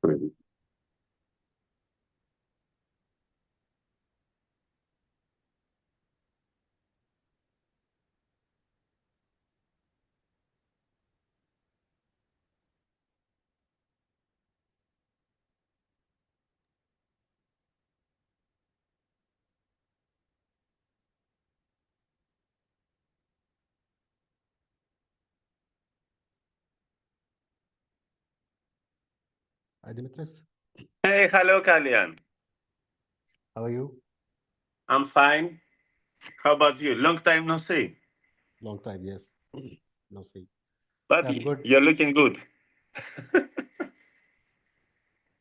Hi, Dimitris. Hey, hello, Kalian. How are you? I'm fine. How about you? Long time no see. Long time, yes. No see. But Yeah, I'm good. you're looking good.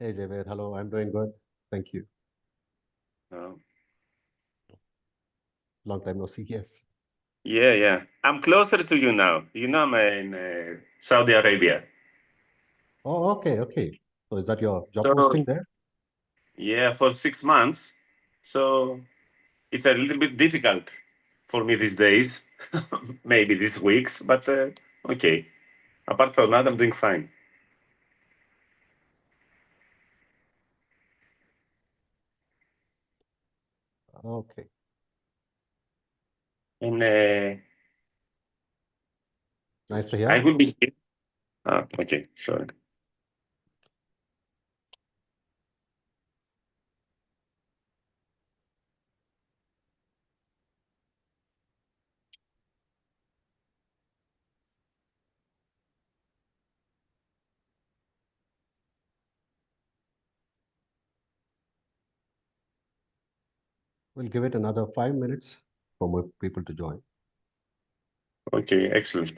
Hey, Javed. Hello. I'm doing good. Thank you. Oh, Long time no see. Yes. yeah, yeah. I'm closer to you now. I'm in Saudi Arabia. Oh, okay, okay. So is that your job So, posting there? yeah, for 6 months. So it's a little bit difficult for me these days, maybe these weeks, but okay. Apart from that, I'm doing fine. Okay. And Nice to I hear. will be here. Ah, okay, sorry. We'll give it another 5 minutes for more people to join. Okay, excellent.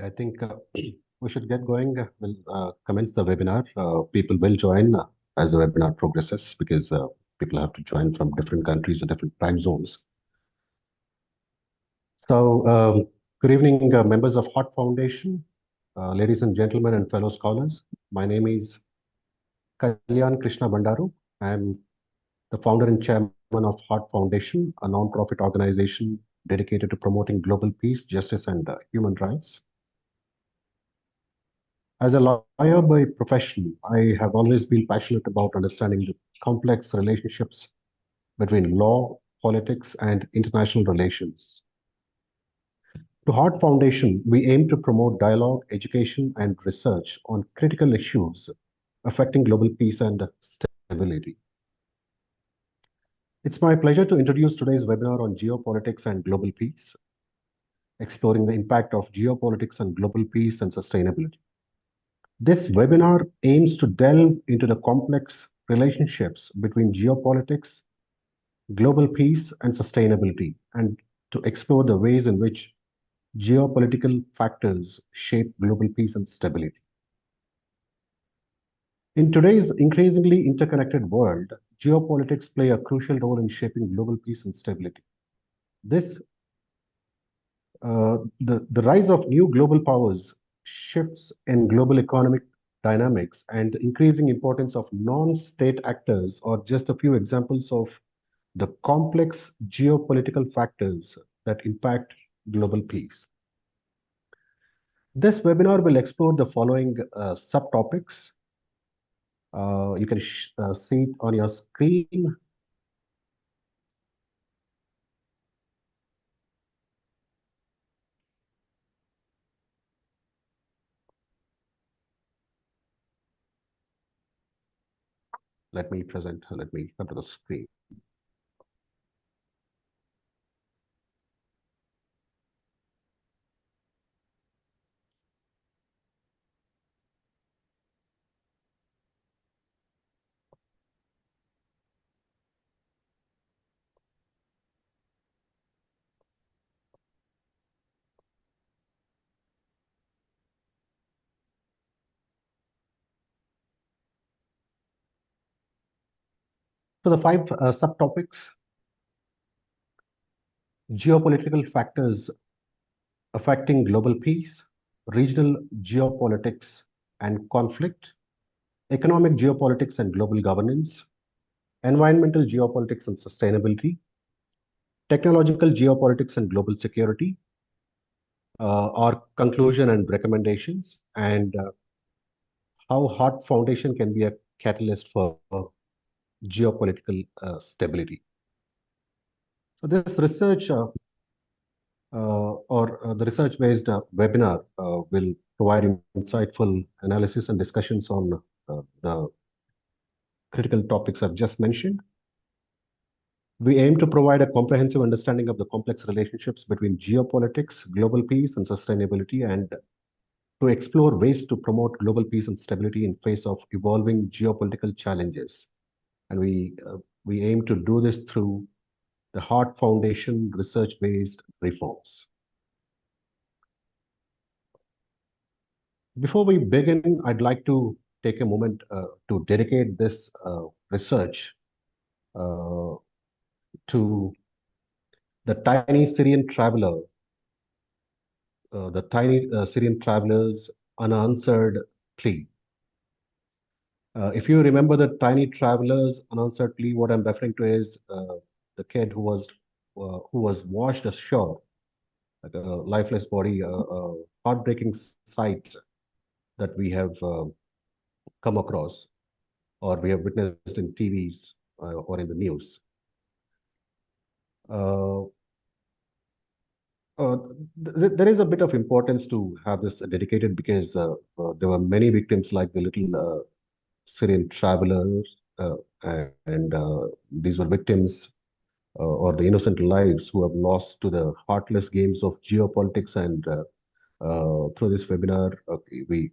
I think we should get going. We'll commence the webinar. People will join as the webinar progresses because people have to join from different countries and different time zones. So, good evening, members of Hot Foundation, ladies and gentlemen, and fellow scholars. My name is Kalyan Krishna Bandaru. I'm the founder and chairman of Hot Foundation, a non-profit organization dedicated to promoting global peace, justice, and human rights. As a lawyer by profession, I have always been passionate about understanding the complex relationships between law, politics, and international relations. To Heart Foundation, we aim to promote dialogue, education, and research on critical issues affecting global peace and stability. It's my pleasure to introduce today's webinar on geopolitics and global peace, exploring the impact of geopolitics on global peace and sustainability. This webinar aims to delve into the complex relationships between geopolitics, global peace, and sustainability, and to explore the ways in which geopolitical factors shape global peace and stability. In today's increasingly interconnected world, geopolitics play a crucial role in shaping global peace and stability. This, the rise of new global powers, shifts in global economic dynamics, and increasing importance of non-state actors are just a few examples of the complex geopolitical factors that impact global peace. This webinar will explore the following subtopics. You can see it on your screen. Let me present, let me come to the screen. So the five subtopics: geopolitical factors affecting global peace, regional geopolitics and conflict, economic geopolitics and global governance, environmental geopolitics and sustainability, technological geopolitics and global security, our conclusion and recommendations, and how Heart Foundation can be a catalyst for geopolitical stability. So this research or the research-based webinar will provide insightful analysis and discussions on the critical topics I've just mentioned. We aim to provide a comprehensive understanding of the complex relationships between geopolitics, global peace, and sustainability, and to explore ways to promote global peace and stability in face of evolving geopolitical challenges. And we aim to do this through the Heart Foundation research-based reforms. Before we begin, I'd like to take a moment to dedicate this research uh, to the tiny Syrian traveler, the tiny Syrian traveler's unanswered plea. If you remember the tiny traveler's unanswered plea, what I'm referring to is the kid who was washed ashore, like a lifeless body, a heartbreaking sight that we have come across or we have witnessed in TVs or in the news. Uh, uh, there is a bit of importance to have this dedicated because there were many victims like the little Syrian travelers, and these were victims or the innocent lives who have lost to the heartless games of geopolitics. And through this webinar, we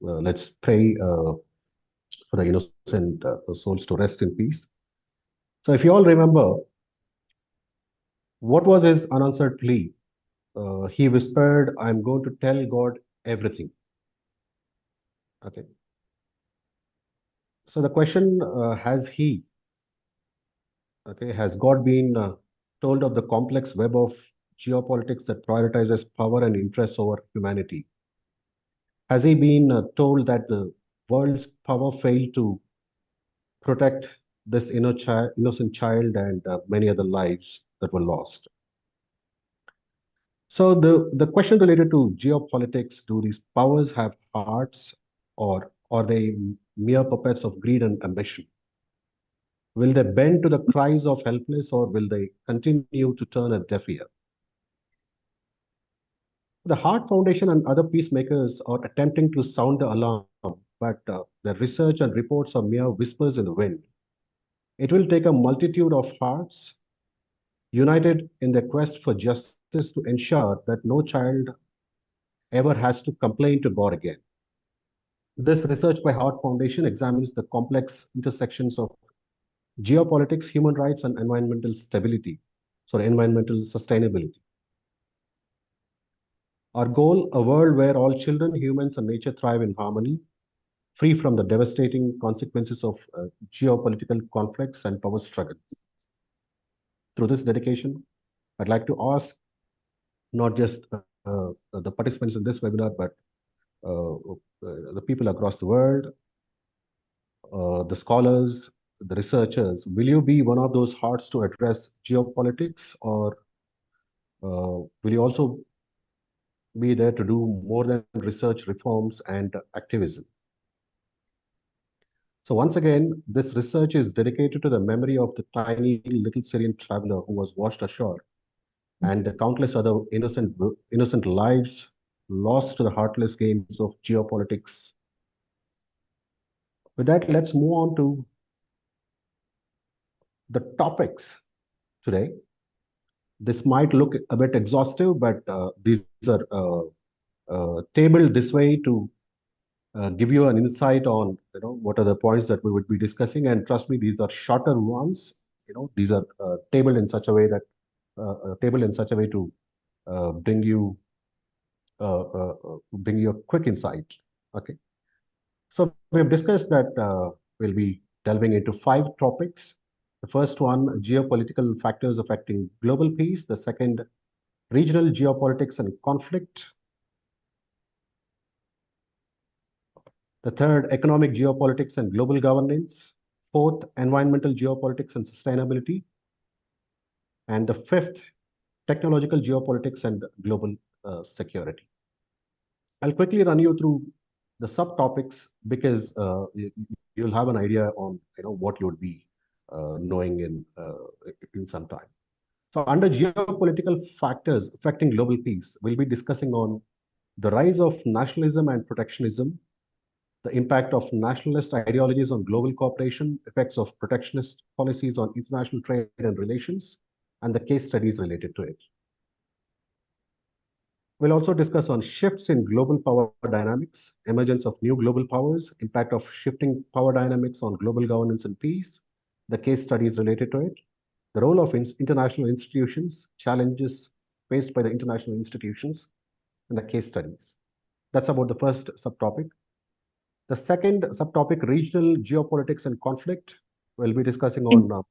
let's pray for the innocent souls to rest in peace. So, if you all remember, what was his unanswered plea? He whispered, I'm going to tell God everything. Okay. So the question, has God been told of the complex web of geopolitics that prioritizes power and interests over humanity? Has he been told that the world's power failed to protect this innocent child and many other lives that were lost? So the question related to geopolitics: do these powers have hearts, or are they mere puppets of greed and ambition? Will they bend to the cries of helpless, or will they continue to turn a deaf ear? The Heart Foundation and other peacemakers are attempting to sound the alarm, but their research and reports are mere whispers in the wind. It will take a multitude of hearts united in their quest for justice to ensure that no child ever has to complain to God again. This research by Heart Foundation examines the complex intersections of geopolitics, human rights, and environmental sustainability. Our goal: a world where all children, humans, and nature thrive in harmony, free from the devastating consequences of geopolitical conflicts and power struggles. Through this dedication, I'd like to ask not just the participants in this webinar, but the people across the world, the scholars, the researchers, will you be one of those hearts to address geopolitics, or will you also be there to do more than research, reforms, and activism? So once again, this research is dedicated to the memory of the tiny little Syrian traveler who was washed ashore, and the countless other innocent lives lost to the heartless games of geopolitics. With that, let's move on to the topics today. This might look a bit exhaustive, but these are tabled this way to give you an insight on what are the points that we would be discussing. And trust me, these are shorter ones. These are tabled in such a way to uh, bring you bring you a quick insight. Okay. So we've discussed that we'll be delving into 5 topics. The first one: geopolitical factors affecting global peace. The second: regional geopolitics and conflict. The third: economic geopolitics and global governance. Fourth: environmental geopolitics and sustainability. And the fifth: technological geopolitics and global security. I'll quickly run you through the subtopics because you'll have an idea on what you would be knowing in some time. So under geopolitical factors affecting global peace, we'll be discussing on the rise of nationalism and protectionism, the impact of nationalist ideologies on global cooperation, effects of protectionist policies on international trade and relations, and the case studies related to it. We'll also discuss on shifts in global power dynamics, emergence of new global powers, impact of shifting power dynamics on global governance and peace, the case studies related to it, the role of international institutions, challenges faced by the international institutions, and the case studies. That's about the first subtopic. The second subtopic, regional geopolitics and conflict, we'll be discussing on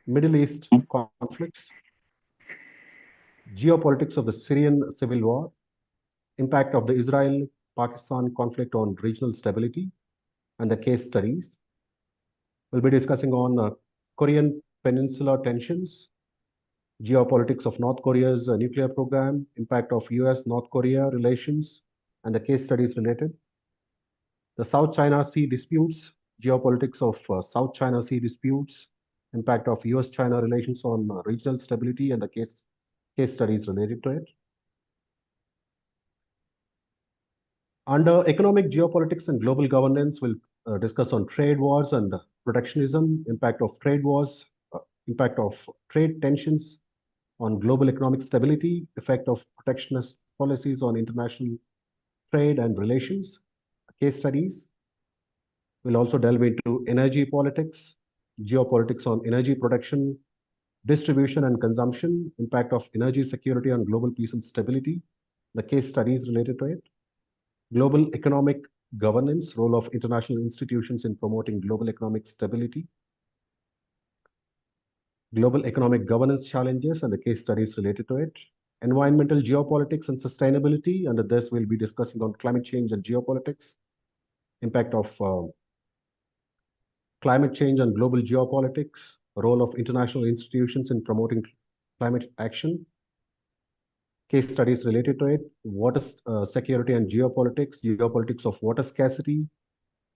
Middle East conflicts, geopolitics of the Syrian civil war, impact of the Israel-Pakistan conflict on regional stability, and the case studies. We'll be discussing on Korean Peninsula tensions, geopolitics of North Korea's nuclear program, impact of US-North Korea relations, and the case studies related. The South China Sea disputes, geopolitics of South China Sea disputes, impact of US-China relations on regional stability, and the case studies related to it. Under economic geopolitics and global governance, we'll discuss on trade wars and protectionism, impact of trade tensions on global economic stability, effect of protectionist policies on international trade and relations, case studies. We'll also delve into energy politics, geopolitics on energy production, distribution and consumption, impact of energy security on global peace and stability, the case studies related to it, global economic governance, role of international institutions in promoting global economic stability, global economic governance challenges and the case studies related to it, environmental geopolitics and sustainability. Under this, we'll be discussing on climate change and geopolitics, impact of climate change on global geopolitics, role of international institutions in promoting climate action, case studies related to it, water security and geopolitics, geopolitics of water scarcity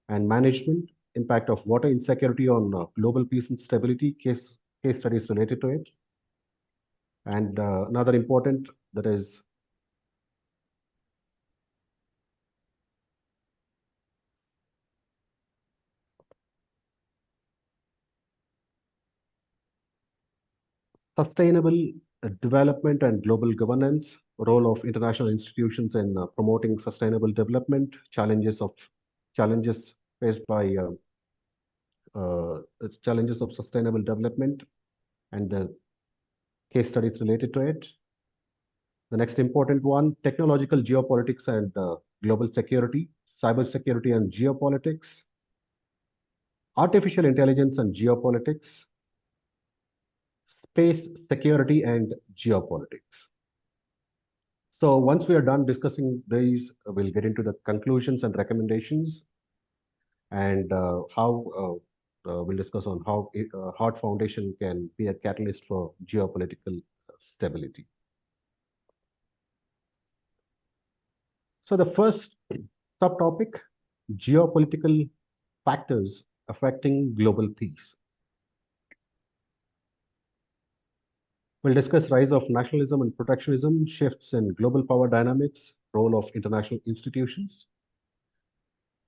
and management, impact of water insecurity on global peace and stability, case studies related to it. And another important, that is sustainable development and global governance, role of international institutions in promoting sustainable development, challenges faced by challenges of sustainable development and the case studies related to it. The next important one, technological geopolitics and global security, cybersecurity and geopolitics, artificial intelligence and geopolitics, space security and geopolitics. So once we are done discussing these, we'll get into the conclusions and recommendations, and how we'll discuss on how a hard foundation can be a catalyst for geopolitical stability. So the first subtopic, geopolitical factors affecting global peace. We'll discuss rise of nationalism and protectionism, shifts in global power dynamics, role of international institutions.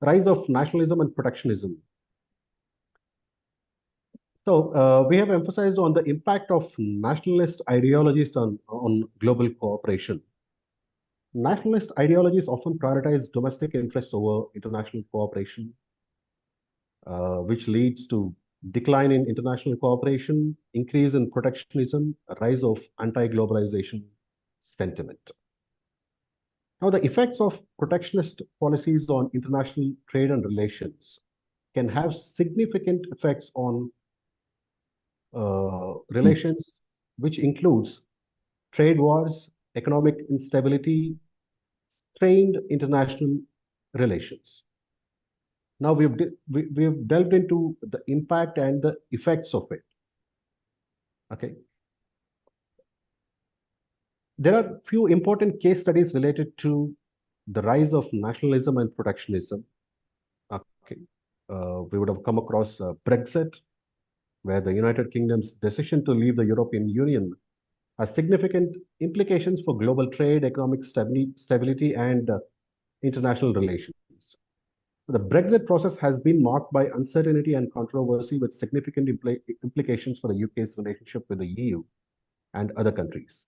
Rise of nationalism and protectionism. So we have emphasized on the impact of nationalist ideologies on global cooperation. Nationalist ideologies often prioritize domestic interests over international cooperation, which leads to decline in international cooperation, increase in protectionism, a rise of anti-globalization sentiment. Now, the effects of protectionist policies on international trade and relations can have significant effects on relations, which includes trade wars, economic instability, strained international relations. Now we've delved into the impact and the effects of it. Okay. There are few important case studies related to the rise of nationalism and protectionism. Okay. We would have come across Brexit, where the United Kingdom's decision to leave the European Union has significant implications for global trade, economic stability, and international relations. The Brexit process has been marked by uncertainty and controversy, with significant implications for the UK's relationship with the EU and other countries.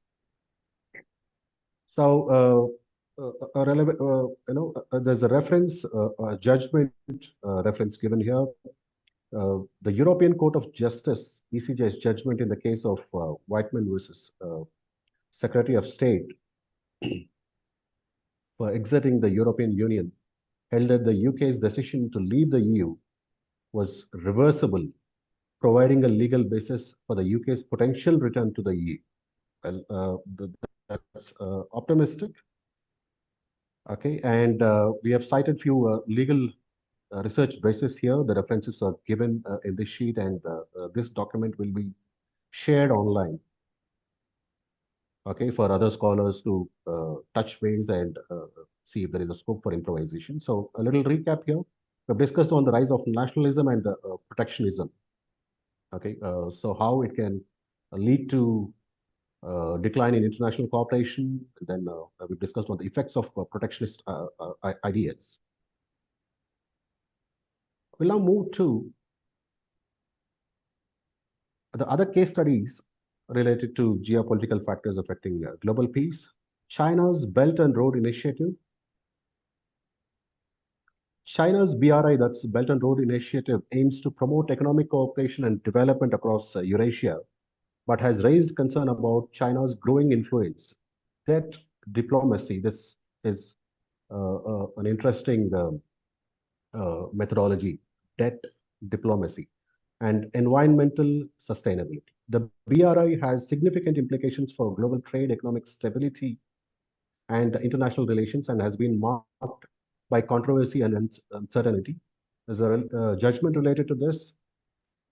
So, there's a reference, a judgment reference given here. The European Court of Justice, ECJ's judgment in the case of Whiteman versus Secretary of State for exiting the European Union, held that the UK's decision to leave the EU was reversible, providing a legal basis for the UK's potential return to the EU. Well, that's optimistic. Okay, and we have cited few legal research bases here. The references are given in this sheet, and this document will be shared online. Okay, for other scholars to touch base and see if there is a scope for improvisation. So a little recap here. We've discussed on the rise of nationalism and protectionism. Okay, so how it can lead to decline in international cooperation. Then we've discussed on the effects of protectionist ideas. We'll now move to the other case studies related to geopolitical factors affecting global peace. China's Belt and Road Initiative. China's BRI, that's Belt and Road Initiative, aims to promote economic cooperation and development across Eurasia but has raised concern about China's growing influence. Debt diplomacy, this is an interesting methodology, debt diplomacy, and environmental sustainability. The BRI has significant implications for global trade, economic stability, and international relations, and has been marked by controversy and uncertainty. There's a judgment related to this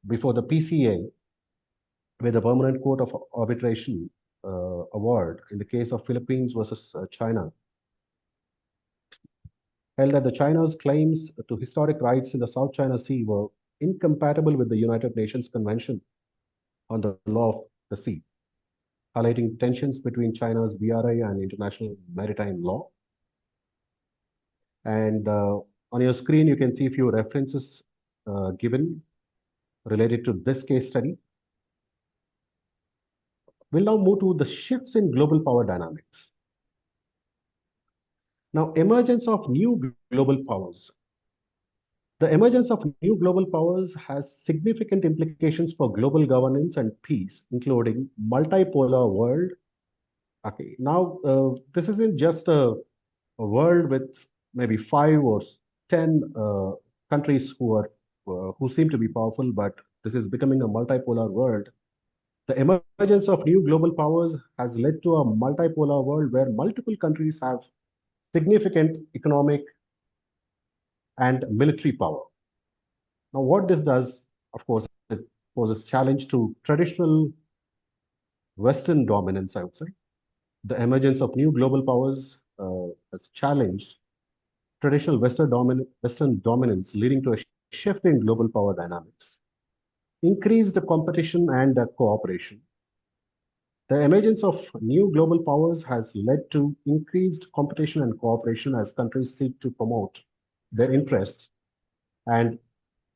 before the PCA, where the Permanent Court of Arbitration award in the case of Philippines versus China held that the China's claims to historic rights in the South China Sea were incompatible with the United Nations Convention on the Law of the Sea, highlighting tensions between China's BRI and international maritime law. And on your screen, you can see a few references given related to this case study. We'll now move to the shifts in global power dynamics. Now, emergence of new global powers. The emergence of new global powers has significant implications for global governance and peace, including multipolar world. Okay, now this isn't just a world with maybe 5 or 10 countries who seem to be powerful, but this is becoming a multipolar world. The emergence of new global powers has led to a multipolar world where multiple countries have significant economic and military power. Now, what this does, of course, it poses challenge to traditional Western dominance, I would say. The emergence of new global powers has challenged traditional Western dominance, leading to a shift in global power dynamics, increased competition and cooperation. The emergence of new global powers has led to increased competition and cooperation as countries seek to promote their interests and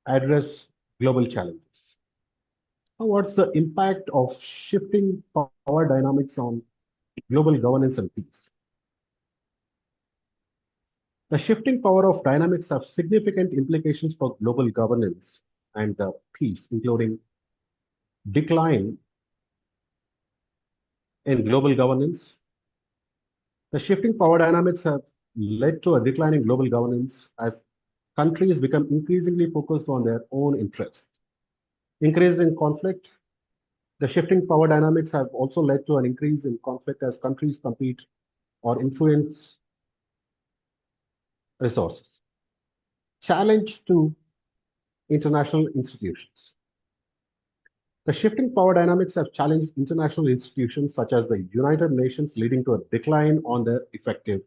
address global challenges. Now, what's the impact of shifting power dynamics on global governance and peace? The shifting power of dynamics have significant implications for global governance and peace, including decline in global governance. The shifting power dynamics have led to a decline in global governance as countries become increasingly focused on their own interests. Increase in conflict. The shifting power dynamics have also led to an increase in conflict as countries compete or influence resources. Challenge to international institutions. The shifting power dynamics have challenged international institutions such as the United Nations, leading to a decline on their effectiveness.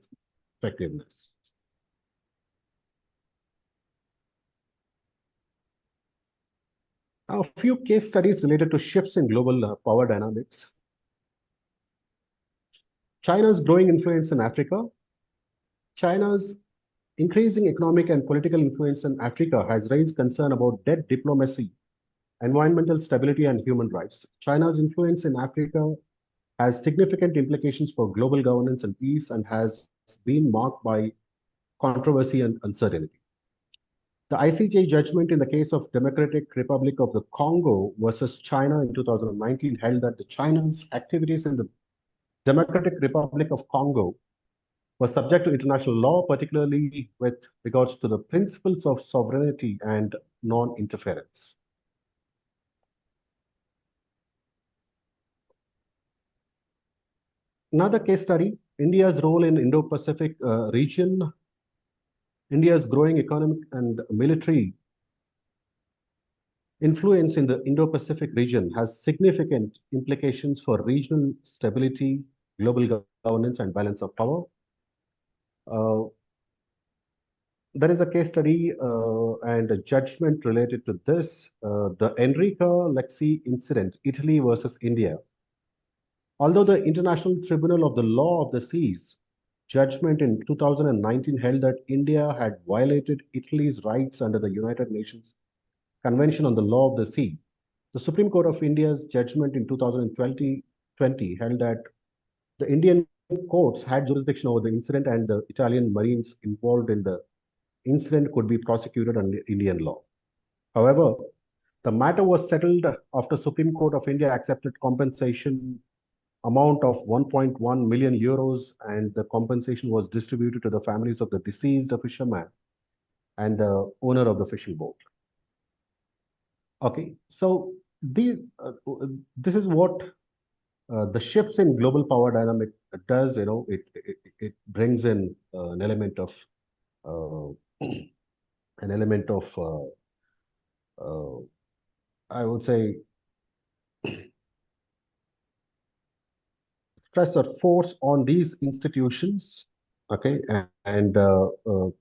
Now, a few case studies related to shifts in global power dynamics. China's growing influence in Africa. China's increasing economic and political influence in Africa has raised concern about debt diplomacy, environmental stability, and human rights. China's influence in Africa has significant implications for global governance and peace and has been marked by controversy and uncertainty. The ICJ judgment in the case of Democratic Republic of the Congo versus China in 2019 held that the China's activities in the Democratic Republic of Congo were subject to international law, particularly with regards to the principles of sovereignty and non-interference. Another case study, India's role in Indo-Pacific region. India's growing economic and military influence in the Indo-Pacific region has significant implications for regional stability, global governance, and balance of power. Uh, there is a case study and a judgment related to this, the Enrica Lexi incident, Italy versus India. Although the International Tribunal of the Law of the Seas judgment in 2019 held that India had violated Italy's rights under the United Nations Convention on the Law of the Sea, the Supreme Court of India's judgment in 2020 held that the Indian courts had jurisdiction over the incident and the Italian Marines involved in the incident could be prosecuted under Indian law. However, The matter was settled after Supreme Court of India accepted compensation amount of 1.1 million euros, and the compensation was distributed to the families of the deceased fisherman and the owner of the fishing boat. Okay, so this is what the shifts in global power dynamic does. It brings in uh, an element of uh, I would say stress or force on these institutions. Okay, and the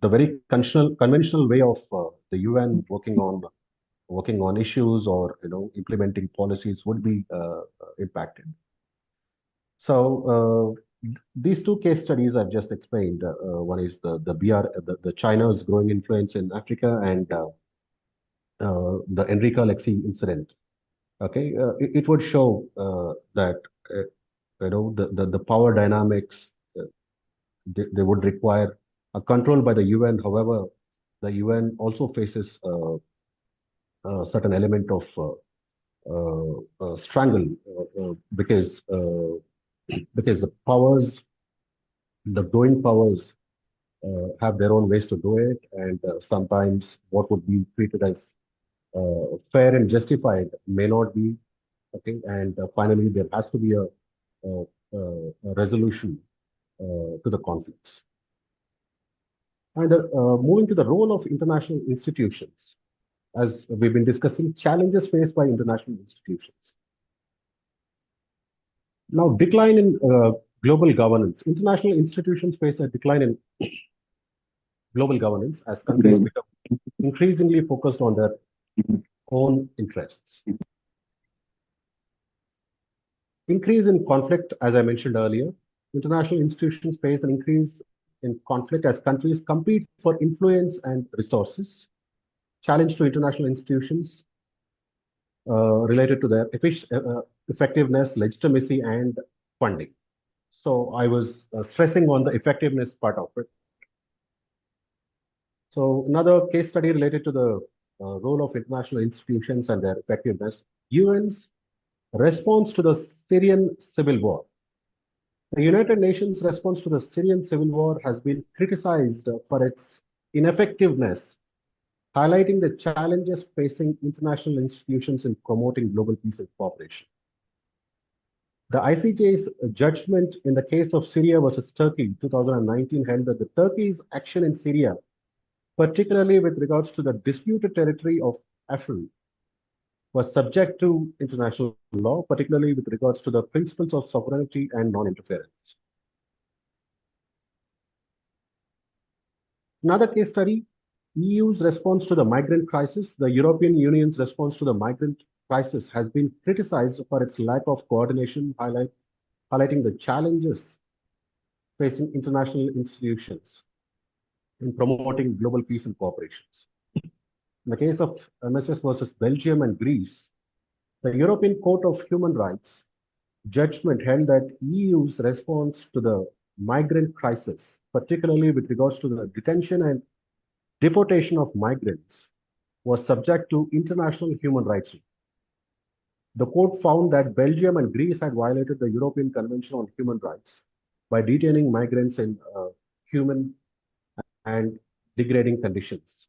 very conventional way of the UN working on issues or implementing policies would be impacted. So these two case studies I've just explained. One is the China's growing influence in Africa, and the Enrique Alexei incident. Okay, it would show that the power dynamics they would require a control by the UN. However, the UN also faces a certain element of strangle because the powers, the growing powers, have their own ways to do it, and sometimes what would be treated as fair and justified may not be. Okay, and finally there has to be a resolution to the conflicts. And moving to the role of international institutions, as we've been discussing, challenges faced by international institutions. Now, decline in global governance. International institutions face a decline in global governance as countries become increasingly focused on their own interests. Increase in conflict, as I mentioned earlier. International institutions face an increase in conflict as countries compete for influence and resources. Challenge to international institutions related to their effectiveness, legitimacy, and funding. So I was stressing on the effectiveness part of it. So another case study related to the role of international institutions and their effectiveness. UN's response to the Syrian civil war. The United Nations response to the Syrian civil war has been criticized for its ineffectiveness, highlighting the challenges facing international institutions in promoting global peace and cooperation. The ICJ's judgment in the case of Syria versus Turkey 2019 held that the Turkey's action in Syria, particularly with regards to the disputed territory of Afrin, was subject to international law, particularly with regards to the principles of sovereignty and non-interference. Another case study, EU's response to the migrant crisis. The European Union's response to the migrant crisis has been criticized for its lack of coordination, highlighting the challenges facing international institutions in promoting global peace and cooperations. In the case of MSS versus Belgium and Greece, the European Court of Human Rights judgment held that EU's response to the migrant crisis, particularly with regards to the detention and deportation of migrants, was subject to international human rights. The court found that Belgium and Greece had violated the European Convention on Human Rights by detaining migrants in human and degrading conditions.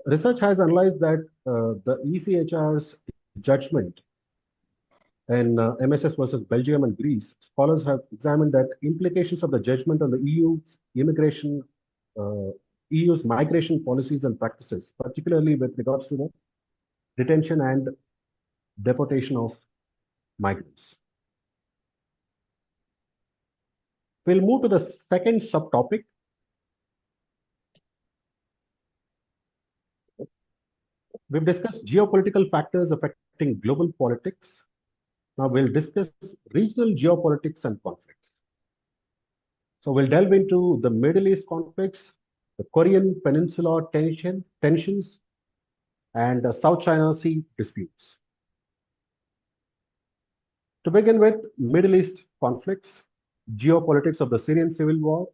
Research has analyzed that the ECHR's judgment in MSS versus Belgium and Greece, scholars have examined that implications of the judgment on the uh, EU's migration policies and practices, particularly with regards to the detention and deportation of migrants. We'll move to the second subtopic. We've discussed geopolitical factors affecting global politics. Now we'll discuss regional geopolitics and conflicts. So we'll delve into the Middle East conflicts, the Korean Peninsula tensions, and the South China Sea disputes. To begin with, Middle East conflicts, geopolitics of the Syrian civil war.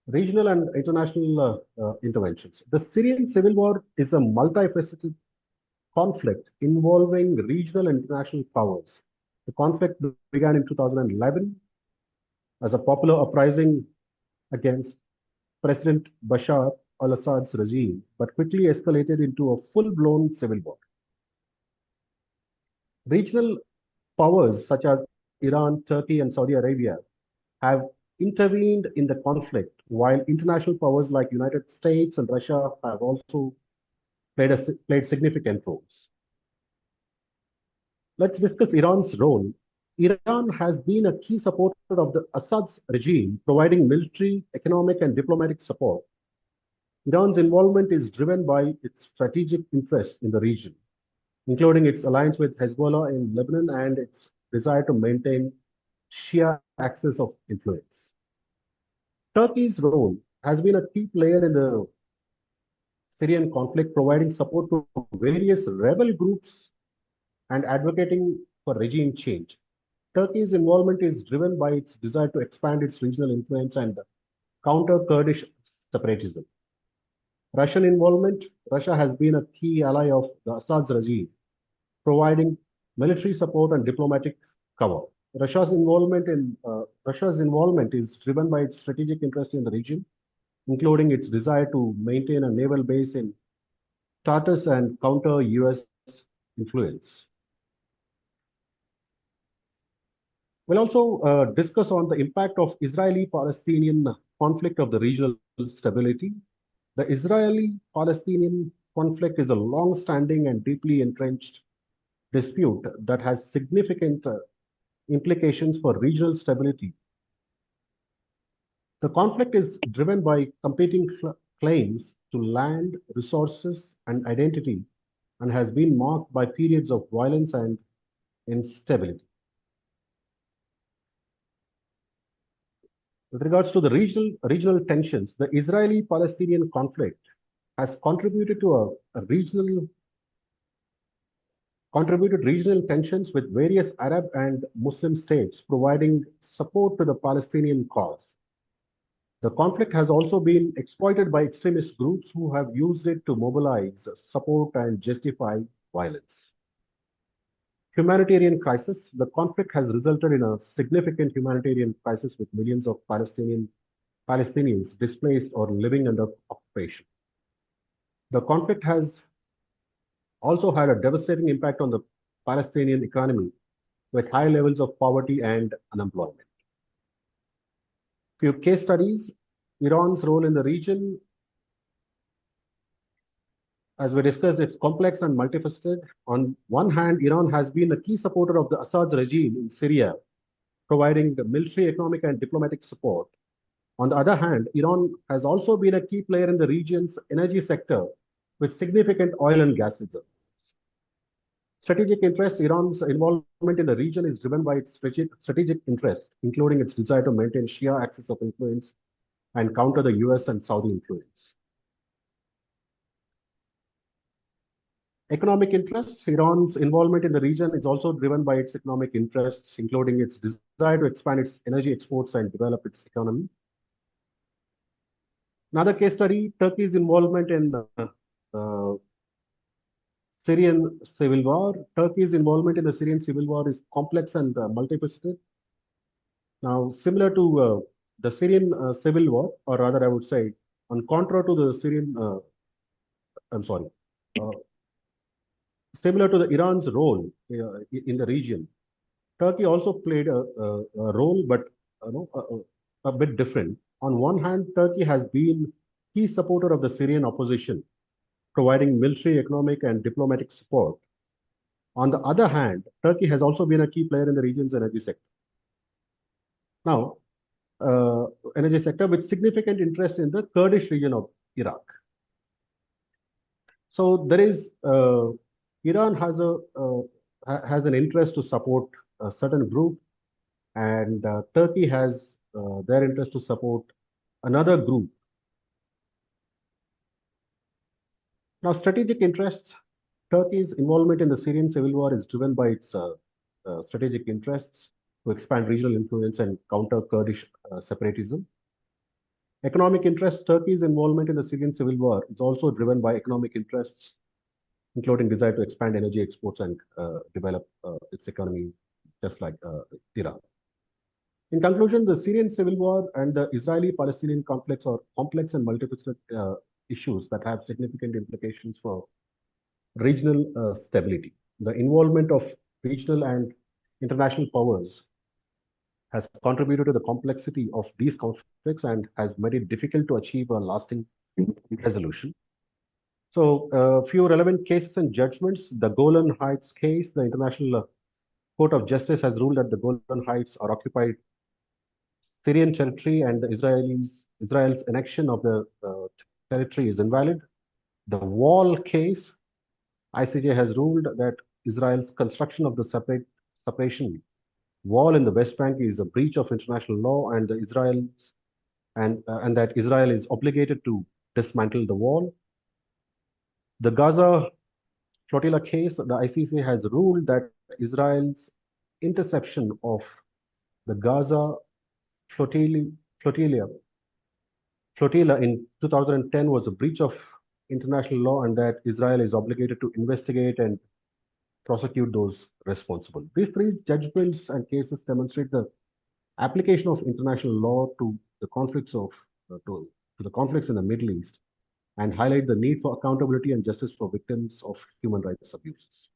Regional and international interventions. The Syrian civil war is a multifaceted conflict involving regional and international powers. The conflict began in 2011 as a popular uprising against President Bashar al Assad's regime, but quickly escalated into a full blown civil war. Regional powers such as Iran, Turkey, and Saudi Arabia have intervened in the conflict, while international powers like United States and Russia have also played significant roles. Let's discuss Iran's role. Iran has been a key supporter of the Assad's regime, providing military, economic, and diplomatic support. Iran's involvement is driven by its strategic interests in the region, including its alliance with Hezbollah in Lebanon and its desire to maintain Shia axis of influence. Turkey's role has been a key player in the Syrian conflict, providing support to various rebel groups and advocating for regime change. Turkey's involvement is driven by its desire to expand its regional influence and counter Kurdish separatism. Russian involvement. Russia has been a key ally of the Assad's regime, providing military support and diplomatic cover. Russia's involvement is driven by its strategic interest in the region, including its desire to maintain a naval base in Tartus and counter US influence. We'll also discuss on the impact of Israeli-Palestinian conflict of the regional stability. The Israeli-Palestinian conflict is a long-standing and deeply entrenched dispute that has significant implications for regional stability. The conflict is driven by competing claims to land, resources, and identity, and has been marked by periods of violence and instability. With regards to the regional tensions, the Israeli-Palestinian conflict has contributed regional tensions with various Arab and Muslim states, providing support to the Palestinian cause. The conflict has also been exploited by extremist groups who have used it to mobilize support and justify violence. Humanitarian crisis. The conflict has resulted in a significant humanitarian crisis with millions of Palestinians displaced or living under occupation. The conflict has also had a devastating impact on the Palestinian economy with high levels of poverty and unemployment. Few case studies. Iran's role in the region. As we discussed, it's complex and multifaceted. On one hand, Iran has been a key supporter of the Assad regime in Syria, providing the military, economic, and diplomatic support. On the other hand, Iran has also been a key player in the region's energy sector with significant oil and gas reserves. Strategic interest. Iran's involvement in the region is driven by its strategic interest, including its desire to maintain Shia axis of influence and counter the US and Saudi influence. Economic interests. Iran's involvement in the region is also driven by its economic interests, including its desire to expand its energy exports and develop its economy. Another case study, Turkey's involvement in the Syrian civil war. Turkey's involvement in the Syrian civil war is complex and multifaceted. Now, similar to the Syrian civil war, or rather I would say, on contra to the Syrian, I'm sorry, uh, similar to the Iran's role in the region, Turkey also played a role, but a bit different. On one hand, Turkey has been key supporter of the Syrian opposition, providing military, economic, and diplomatic support. On the other hand, Turkey has also been a key player in the region's energy sector. Now, energy sector with significant interest in the Kurdish region of Iraq. So there is Iran has an interest to support a certain group, and Turkey has their interest to support another group. Now, strategic interests. Turkey's involvement in the Syrian civil war is driven by its strategic interests to expand regional influence and counter Kurdish separatism. Economic interests, Turkey's involvement in the Syrian civil war is also driven by economic interests, including desire to expand energy exports and develop its economy, just like Iran. In conclusion, the Syrian civil war and the Israeli-Palestinian conflicts are complex and multifaceted issues that have significant implications for regional stability. The involvement of regional and international powers has contributed to the complexity of these conflicts and has made it difficult to achieve a lasting resolution. So, a few relevant cases and judgments. The Golan Heights case, the International Court of Justice has ruled that the Golan Heights are occupied Syrian territory and Israel's annexion of the territory is invalid. The Wall case, ICJ has ruled that Israel's construction of the separation wall in the West Bank is a breach of international law, and and that Israel is obligated to dismantle the wall. The Gaza flotilla case, the ICC has ruled that Israel's interception of the Gaza flotilla, flotilla, flotilla in 2010 was a breach of international law, and that Israel is obligated to investigate and prosecute those responsible. These three judgments and cases demonstrate the application of international law to the conflicts to the conflicts in the Middle East and highlight the need for accountability and justice for victims of human rights abuses.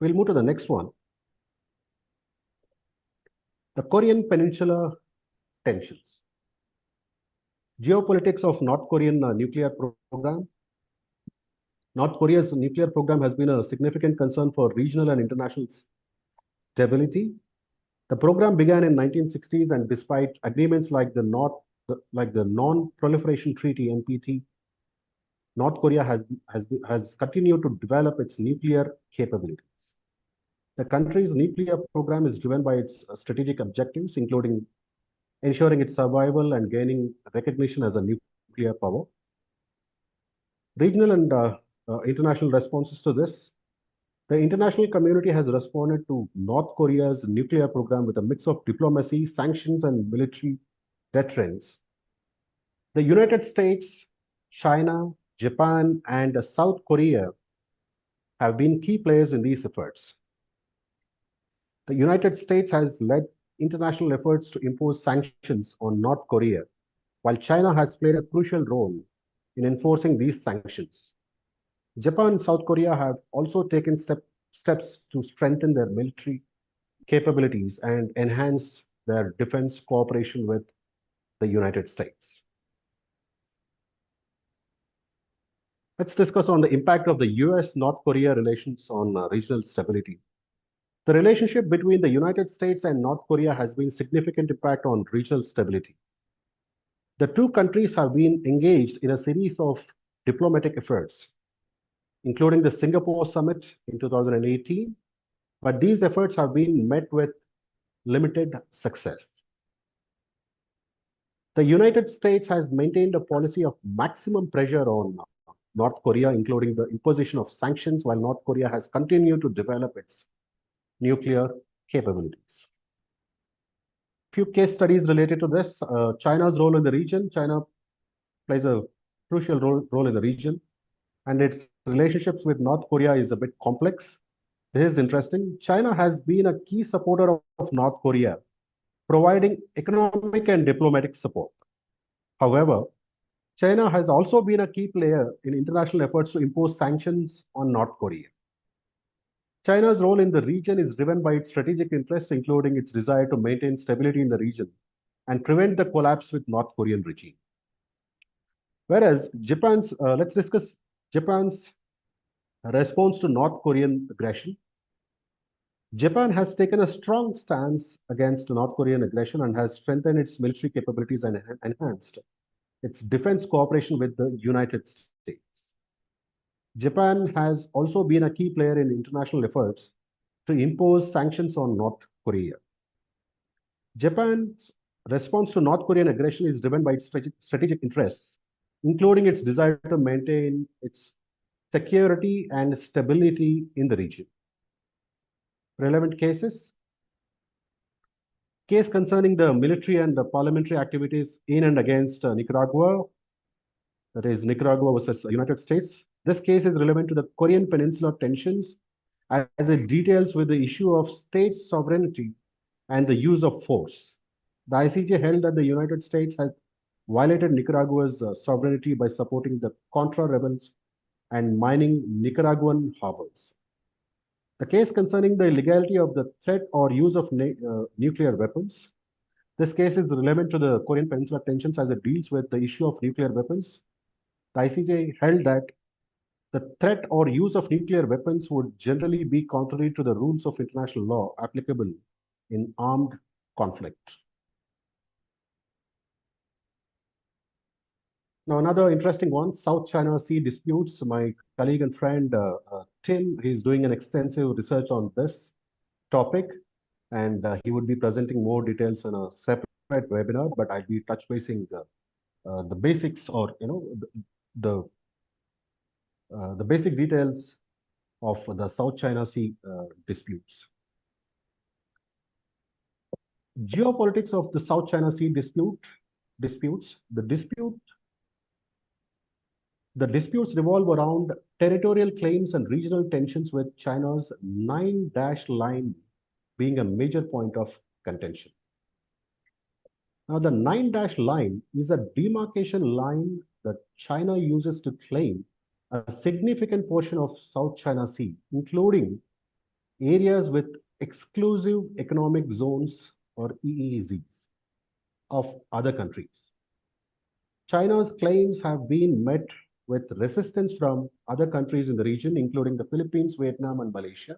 We'll move to the next one. The Korean Peninsula tensions. Geopolitics of North Korean nuclear program. North Korea's nuclear program has been a significant concern for regional and international stability. The program began in 1960s, and despite agreements like the Non-Proliferation Treaty (NPT), North Korea has continued to develop its nuclear capabilities. The country's nuclear program is driven by its strategic objectives, including ensuring its survival and gaining recognition as a nuclear power. Regional and international responses to this. The international community has responded to North Korea's nuclear program with a mix of diplomacy, sanctions, and military deterrence. The United States, China, Japan, and South Korea have been key players in these efforts. The United States has led international efforts to impose sanctions on North Korea, while China has played a crucial role in enforcing these sanctions. Japan and South Korea have also taken steps to strengthen their military capabilities and enhance their defense cooperation with the United States. Let's discuss on the impact of the US-North Korea relations on regional stability. The relationship between the United States and North Korea has been significant impact on regional stability. The two countries have been engaged in a series of diplomatic efforts, including the Singapore summit in 2018, but these efforts have been met with limited success. The United States has maintained a policy of maximum pressure on North Korea, including the imposition of sanctions, while North Korea has continued to develop its nuclear capabilities. Few case studies related to this. China's role in the region. China plays a crucial role in the region, and its relationships with North Korea is a bit complex. This is interesting. China has been a key supporter of North Korea, providing economic and diplomatic support. However, China has also been a key player in international efforts to impose sanctions on North Korea. China's role in the region is driven by its strategic interests, including its desire to maintain stability in the region and prevent the collapse with North Korean regime. Whereas let's discuss Japan's response to North Korean aggression. Japan has taken a strong stance against North Korean aggression and has strengthened its military capabilities and enhanced its defense cooperation with the United States. Japan has also been a key player in international efforts to impose sanctions on North Korea. Japan's response to North Korean aggression is driven by its strategic interests, including its desire to maintain its security, and stability in the region. Relevant cases: case concerning the military and the parliamentary activities in and against Nicaragua, that is Nicaragua versus United States. This case is relevant to the Korean Peninsula tensions as it details with the issue of state sovereignty and the use of force. The ICJ held that the United States has violated Nicaragua's sovereignty by supporting the Contra rebels and mining Nicaraguan harbors. The case concerning the illegality of the threat or use of nuclear weapons. This case is relevant to the Korean Peninsula tensions as it deals with the issue of nuclear weapons. The ICJ held that the threat or use of nuclear weapons would generally be contrary to the rules of international law applicable in armed conflict. Now, another interesting one, South China Sea disputes. My colleague and friend Tim, he's doing an extensive research on this topic, and he would be presenting more details in a separate webinar. But I'll be touch basing the basics, or the the basic details of the South China Sea disputes. Geopolitics of the South China Sea disputes. The disputes revolve around territorial claims and regional tensions, with China's nine-dash line being a major point of contention. Now, the nine-dash line is a demarcation line that China uses to claim a significant portion of South China Sea, including areas with exclusive economic zones or EEZs of other countries. China's claims have been met with resistance from other countries in the region, including the Philippines, Vietnam, and Malaysia.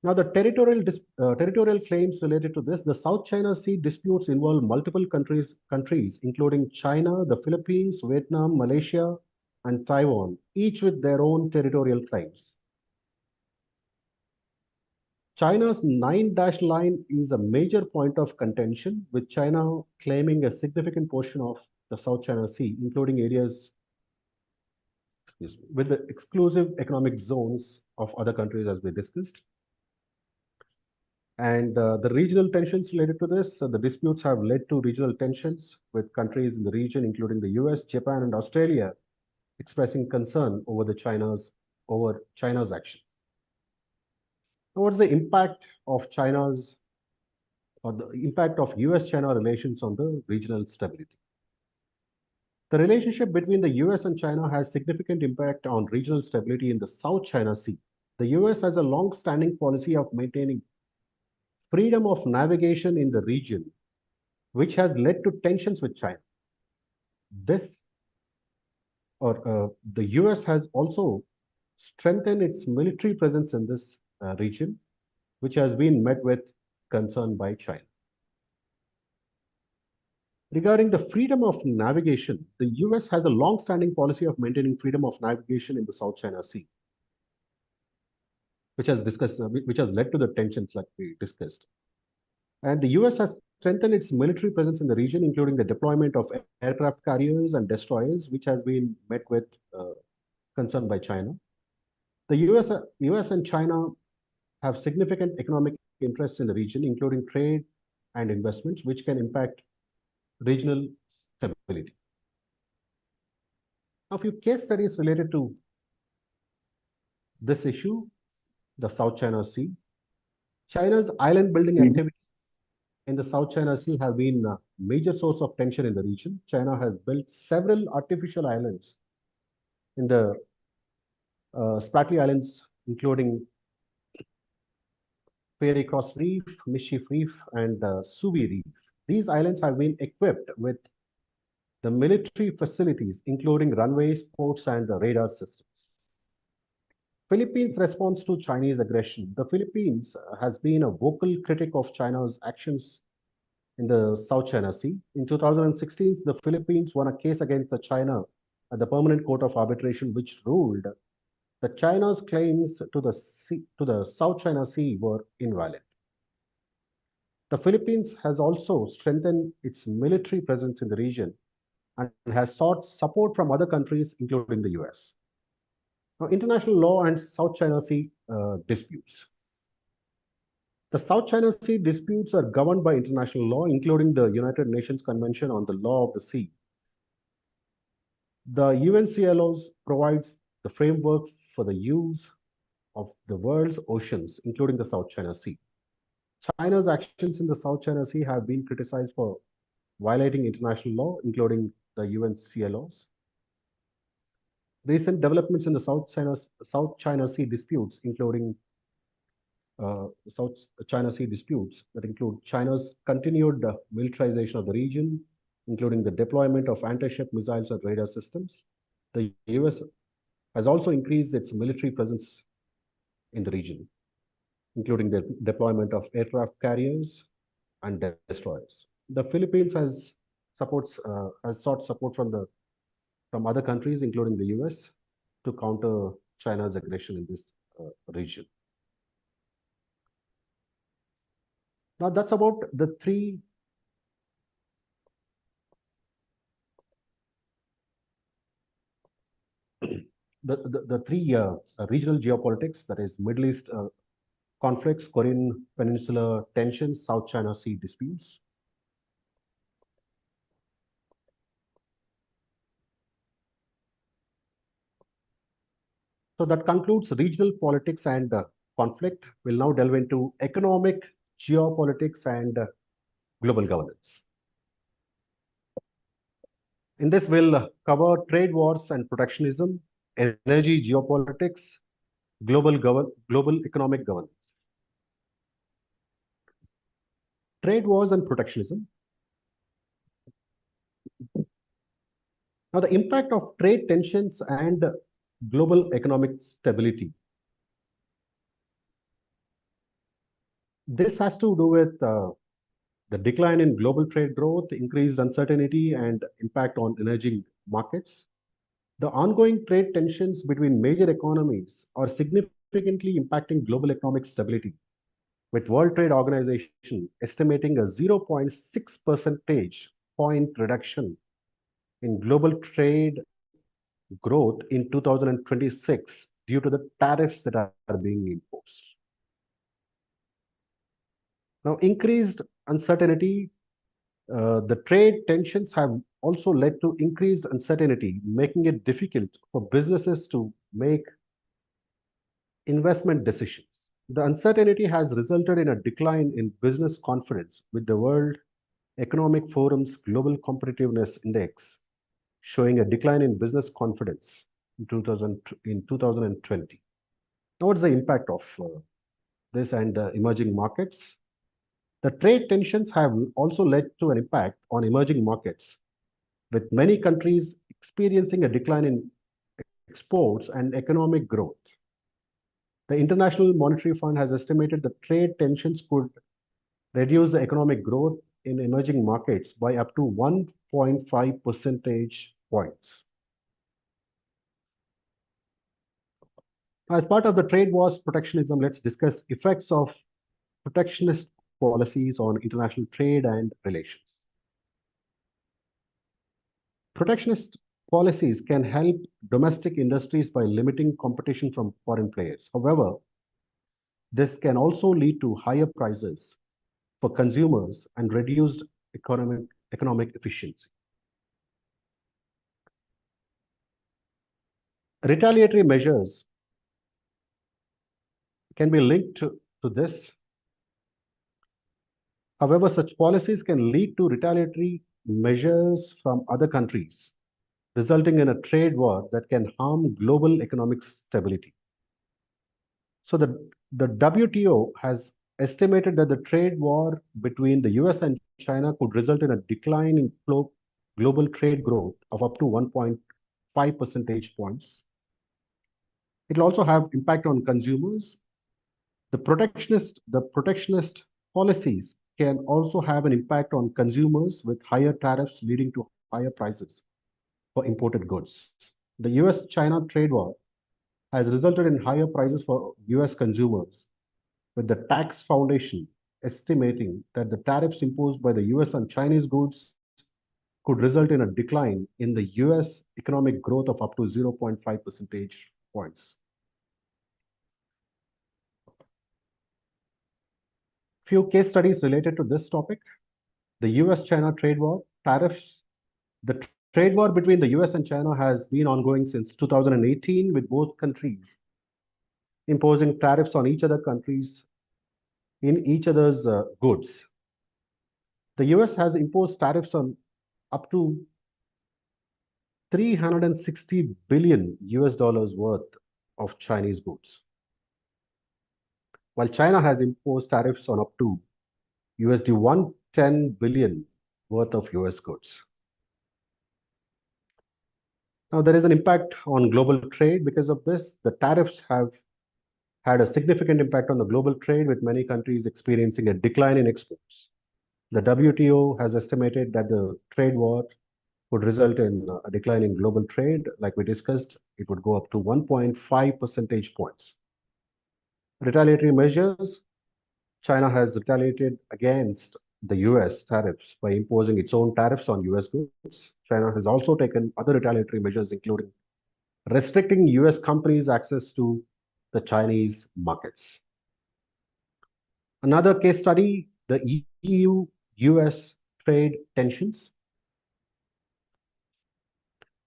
Now, the territorial claims related to this, the South China Sea disputes involve multiple countries, including China, the Philippines, Vietnam, Malaysia, and Taiwan, each with their own territorial claims. China's nine-dash line is a major point of contention, with China claiming a significant portion of the South China Sea, including areas with the exclusive economic zones of other countries, as we discussed. And the regional tensions related to this, the disputes have led to regional tensions with countries in the region, including the US, Japan, and Australia, expressing concern over China's action. Now, what's the impact of the impact of US-China relations on the regional stability? The relationship between the US and China has significant impact on regional stability in the South China Sea. The US has a long-standing policy of maintaining freedom of navigation in the region, which has led to tensions with China. The US has also strengthened its military presence in this region, which has been met with concern by China. Regarding the freedom of navigation, the US has a long-standing policy of maintaining freedom of navigation in the South China Sea, which has led to the tensions like we discussed. And the US has strengthened its military presence in the region, including the deployment of aircraft carriers and destroyers, which has been met with concern by China. The US and China have significant economic interests in the region, including trade and investments, which can impact regional stability. Now, a few case studies related to this issue, the South China Sea. China's island building activities in the South China Sea have been a major source of tension in the region. China has built several artificial islands in the Spratly Islands, including Fairy Cross Reef, Mischief Reef, and Subi Reef. These islands have been equipped with the military facilities, including runways, ports, and radar systems. Philippines' response to Chinese aggression. The Philippines has been a vocal critic of China's actions in the South China Sea. In 2016, the Philippines won a case against China at the Permanent Court of Arbitration, which ruled that China's claims to the South China Sea were invalid. The Philippines has also strengthened its military presence in the region and has sought support from other countries, including the US. Now, international law and South China Sea disputes. The South China Sea disputes are governed by international law, including the United Nations Convention on the Law of the Sea. The UNCLOS provides the framework for the use of the world's oceans, including the South China Sea. China's actions in the South China Sea have been criticized for violating international law, including the UNCLOS. Recent developments in the South China Sea disputes, including South China Sea disputes that include China's continued militarization of the region, including the deployment of anti-ship missiles and radar systems. The US has also increased its military presence in the region, including the deployment of aircraft carriers and destroyers. The Philippines has sought support from other countries, including the US, to counter China's aggression in this region. Now, that's about the three regional geopolitics, that is Middle East conflicts, Korean Peninsula tensions, South China Sea disputes. So that concludes regional politics and conflict. We'll now delve into economic geopolitics and global governance. In this, we'll cover trade wars and protectionism, energy geopolitics, global economic governance. Trade wars and protectionism. Now, the impact of trade tensions and global economic stability. This has to do with the decline in global trade growth, increased uncertainty, and impact on emerging markets. The ongoing trade tensions between major economies are significantly impacting global economic stability, with World Trade Organization estimating a 0.6 percentage point reduction in global trade growth in 2026 due to the tariffs that are being imposed. Now, increased uncertainty, the trade tensions have also led to increased uncertainty, making it difficult for businesses to make investment decisions. The uncertainty has resulted in a decline in business confidence, with the World Economic Forum's Global Competitiveness Index showing a decline in business confidence in 2020. Now, what's the impact of this and emerging markets? The trade tensions have also led to an impact on emerging markets, with many countries experiencing a decline in exports and economic growth. The International Monetary Fund has estimated that trade tensions could reduce the economic growth in emerging markets by up to 1.5 percentage points. As part of the trade wars protectionism, let's discuss effects of protectionist policies on international trade and relations. Protectionist policies can help domestic industries by limiting competition from foreign players. However, this can also lead to higher prices for consumers and reduced economic efficiency. Retaliatory measures can be linked to this. However, such policies can lead to retaliatory measures from other countries, resulting in a trade war that can harm global economic stability. So the WTO has estimated that the trade war between the US and China could result in a decline in global trade growth of up to 1.5 percentage points. It will also have impact on consumers. The protectionist policies can also have an impact on consumers, with higher tariffs leading to higher prices for imported goods. The US-China trade war has resulted in higher prices for US consumers, with the Tax Foundation estimating that the tariffs imposed by the US on Chinese goods could result in a decline in the US economic growth of up to 0.5 percentage points. Few case studies related to this topic: the US China trade war, tariffs. The trade war between the US and China has been ongoing since 2018, with both countries imposing tariffs on each other countries in each other's goods. The US has imposed tariffs on up to 360 billion US dollars worth of Chinese goods, while China has imposed tariffs on up to USD 110 billion worth of US goods. Now, there is an impact on global trade because of this. The tariffs have had a significant impact on the global trade, with many countries experiencing a decline in exports. The WTO has estimated that the trade war would result in a decline in global trade. Like we discussed, it would go up to 1.5 percentage points. Retaliatory measures: China has retaliated against the US tariffs by imposing its own tariffs on US goods. China has also taken other retaliatory measures, including restricting US companies' access to the Chinese markets. Another case study: the EU US trade tensions.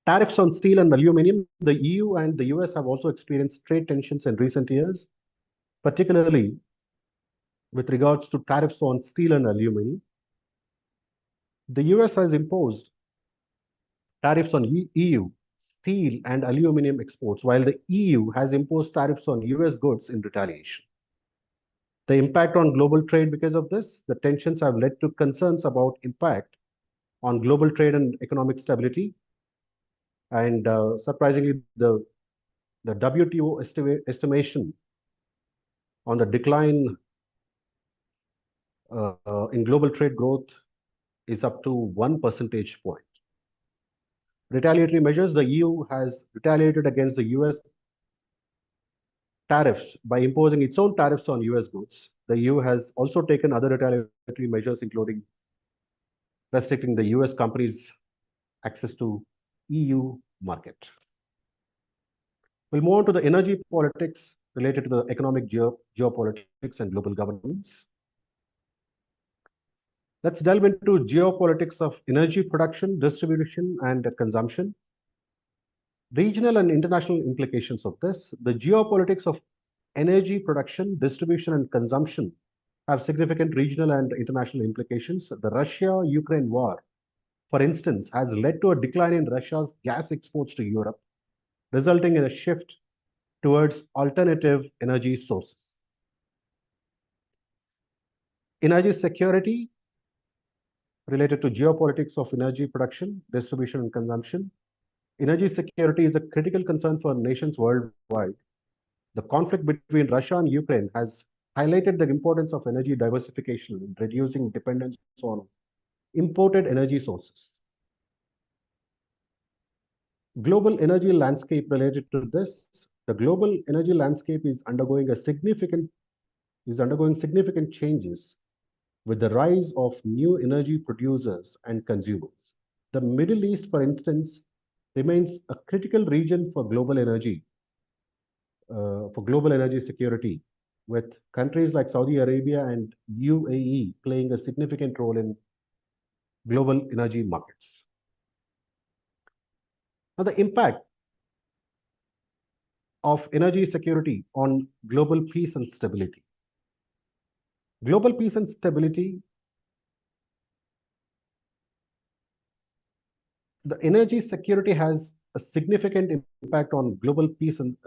Tariffs on steel and aluminum. The EU and the US have also experienced trade tensions in recent years, particularly with regards to tariffs on steel and aluminum. The US has imposed tariffs on EU steel and aluminum exports, while the EU has imposed tariffs on US goods in retaliation. The impact on global trade because of this: the tensions have led to concerns about impact on global trade and economic stability. And surprisingly, the WTO estimation on the decline in global trade growth is up to 1 percentage point. Retaliatory measures: the EU has retaliated against the US tariffs by imposing its own tariffs on US goods. The EU has also taken other retaliatory measures, including restricting the US companies' access to EU market. We'll move on to the energy politics related to the economic geopolitics and global governance. Let's delve into geopolitics of energy production, distribution, and consumption. Regional and international implications of this. The geopolitics of energy production, distribution, and consumption have significant regional and international implications. The Russia-Ukraine war, for instance, has led to a decline in Russia's gas exports to Europe, resulting in a shift towards alternative energy sources. Energy security related to geopolitics of energy production, distribution, and consumption. Energy security is a critical concern for nations worldwide. The conflict between Russia and Ukraine has highlighted the importance of energy diversification in reducing dependence on imported energy sources. Global energy landscape related to this. The global energy landscape is undergoing significant changes with the rise of new energy producers and consumers. The Middle East, for instance, remains a critical region for global energy security, with countries like Saudi Arabia and UAE playing a significant role in global energy markets. Now, the impact of energy security on global peace and stability. Global peace and stability. The energy security has a significant impact on global peace and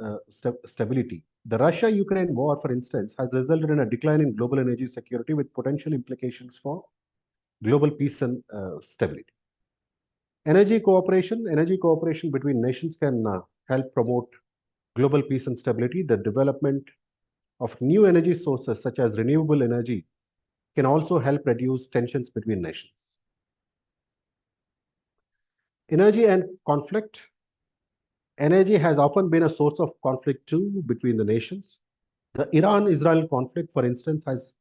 stability. The Russia-Ukraine war, for instance, has resulted in a decline in global energy security, with potential implications for global peace and stability. Energy cooperation between nations can help promote global peace and stability. The development of new energy sources, such as renewable energy, can also help reduce tensions between nations. Energy and conflict. Energy has often been a source of conflict too between the nations. The Iran-Israel conflict, for instance, has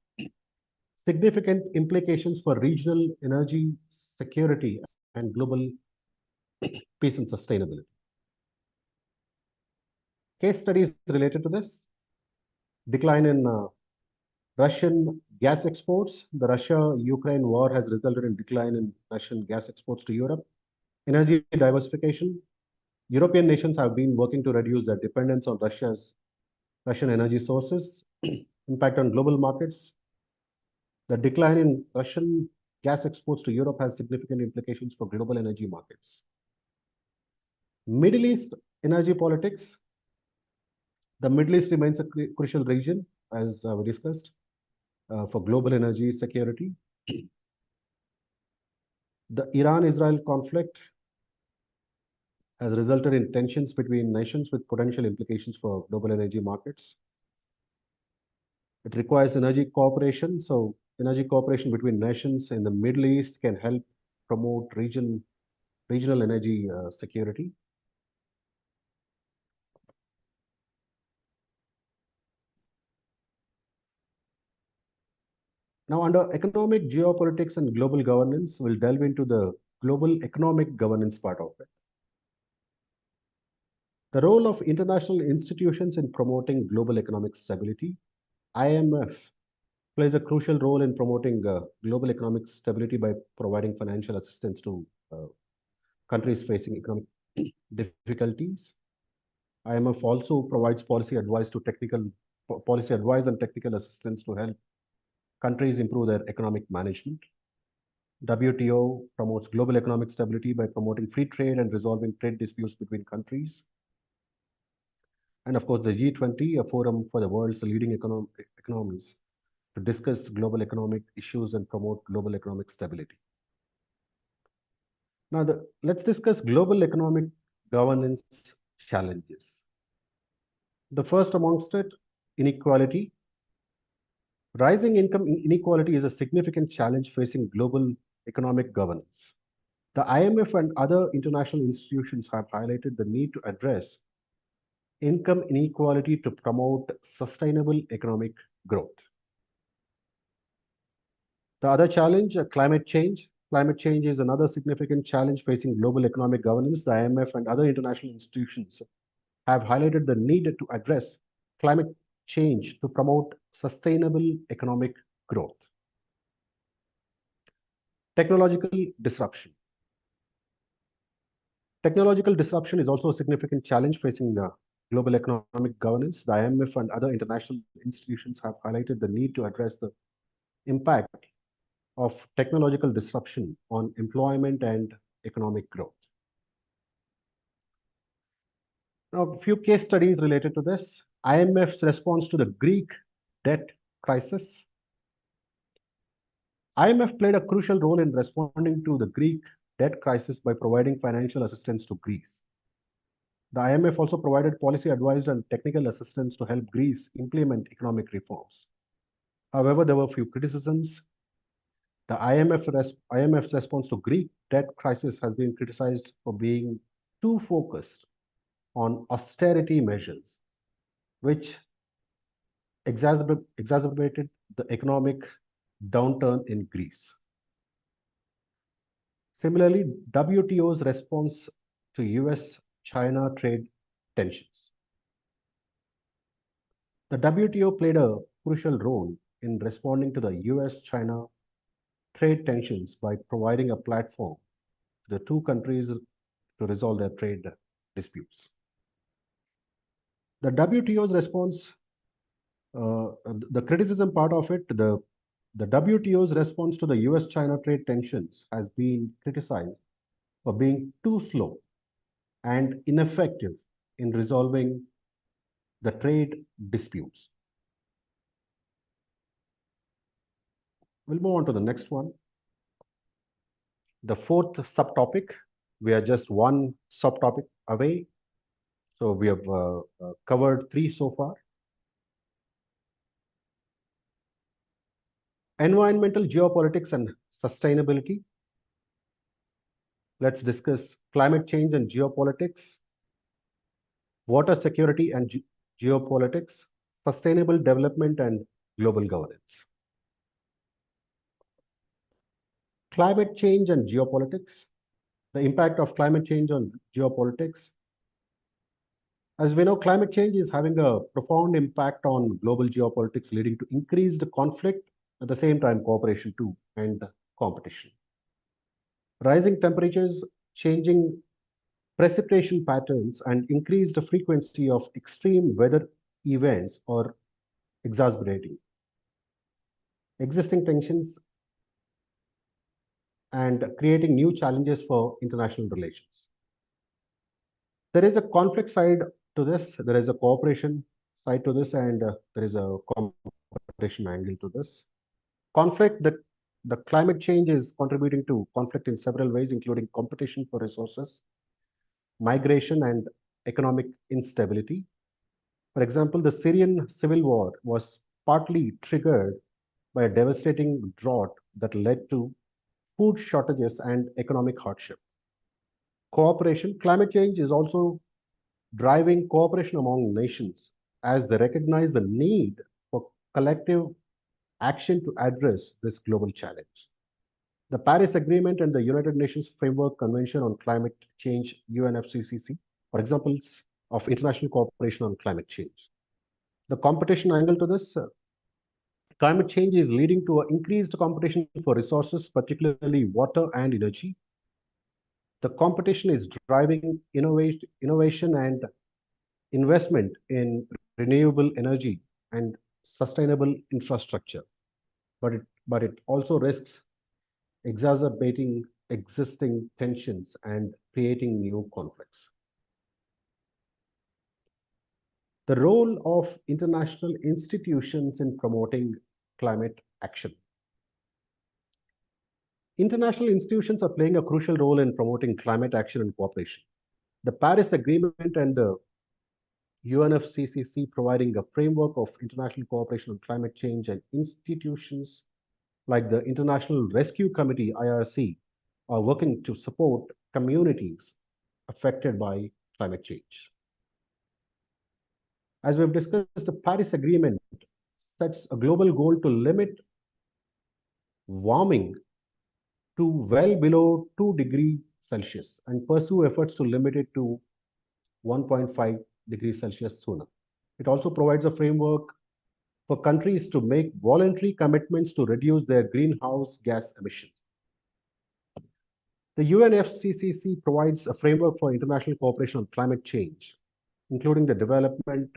significant implications for regional energy security and global peace and sustainability. Case studies related to this: decline in Russian gas exports. The Russia-Ukraine war has resulted in decline in Russian gas exports to Europe. Energy diversification. European nations have been working to reduce their dependence on Russian energy sources. Impact on global markets. The decline in Russian gas exports to Europe has significant implications for global energy markets. Middle East energy politics. The Middle East remains a crucial region, as we discussed, for global energy security. The Iran-Israel conflict has resulted in tensions between nations with potential implications for global energy markets. It requires energy cooperation. So energy cooperation between nations in the Middle East can help promote regional energy security. Now, under economic geopolitics and global governance, we'll delve into the global economic governance part of it. The role of international institutions in promoting global economic stability. IMF plays a crucial role in promoting global economic stability by providing financial assistance to countries facing economic difficulties. IMF also provides policy advice and technical assistance to help countries improve their economic management. WTO promotes global economic stability by promoting free trade and resolving trade disputes between countries. And of course, the G20, a forum for the world's leading economies to discuss global economic issues and promote global economic stability. Now, let's discuss global economic governance challenges. The first amongst it, inequality. Rising income inequality is a significant challenge facing global economic governance. The IMF and other international institutions have highlighted the need to address income inequality to promote sustainable economic growth. The other challenge, climate change. Climate change is another significant challenge facing global economic governance. The IMF and other international institutions have highlighted the need to address climate change to promote sustainable economic growth. Technological disruption. Technological disruption is also a significant challenge facing global economic governance. The IMF and other international institutions have highlighted the need to address the impact of technological disruption on employment and economic growth. Now, a few case studies related to this. IMF's response to the Greek debt crisis. IMF played a crucial role in responding to the Greek debt crisis by providing financial assistance to Greece. The IMF also provided policy advice and technical assistance to help Greece implement economic reforms. However, there were few criticisms. The IMF's response to Greek debt crisis has been criticized for being too focused on austerity measures, which exacerbated the economic downturn in Greece. Similarly, WTO's response to US-China trade tensions. The WTO played a crucial role in responding to the US-China trade tensions by providing a platform to the two countries to resolve their trade disputes. The WTO's response, the criticism part of it, the WTO's response to the US-China trade tensions has been criticized for being too slow and ineffective in resolving the trade disputes. We'll move on to the next one. The fourth subtopic, we are just one subtopic away. So we have covered three so far. Environmental geopolitics and sustainability. Let's discuss climate change and geopolitics, water security and geopolitics, sustainable development and global governance. Climate change and geopolitics. The impact of climate change on geopolitics. As we know, climate change is having a profound impact on global geopolitics, leading to increased conflict, at the same time, cooperation too, and competition. Rising temperatures, changing precipitation patterns, and increased frequency of extreme weather events are exacerbating existing tensions and creating new challenges for international relations. There is a conflict side to this, there is a cooperation side to this, and there is a competition angle to this. Conflict that the climate change is contributing to conflict in several ways, including competition for resources, migration, and economic instability. For example, the Syrian civil war was partly triggered by a devastating drought that led to food shortages and economic hardship. Cooperation, climate change is also driving cooperation among nations as they recognize the need for collective action to address this global challenge. The Paris Agreement and the United Nations Framework Convention on Climate Change, UNFCCC, are examples of international cooperation on climate change. The competition angle to this, climate change is leading to increased competition for resources, particularly water and energy. The competition is driving innovation and investment in renewable energy and sustainable infrastructure, but it also risks exacerbating existing tensions and creating new conflicts. The role of international institutions in promoting climate action. International institutions are playing a crucial role in promoting climate action and cooperation. The Paris Agreement and the UNFCCC providing a framework of international cooperation on climate change, and institutions like the International Rescue Committee (IRC) are working to support communities affected by climate change. As we've discussed, the Paris Agreement sets a global goal to limit warming to well below 2 degrees Celsius and pursue efforts to limit it to 1.5 degrees Celsius sooner. It also provides a framework for countries to make voluntary commitments to reduce their greenhouse gas emissions. The UNFCCC provides a framework for international cooperation on climate change, including the development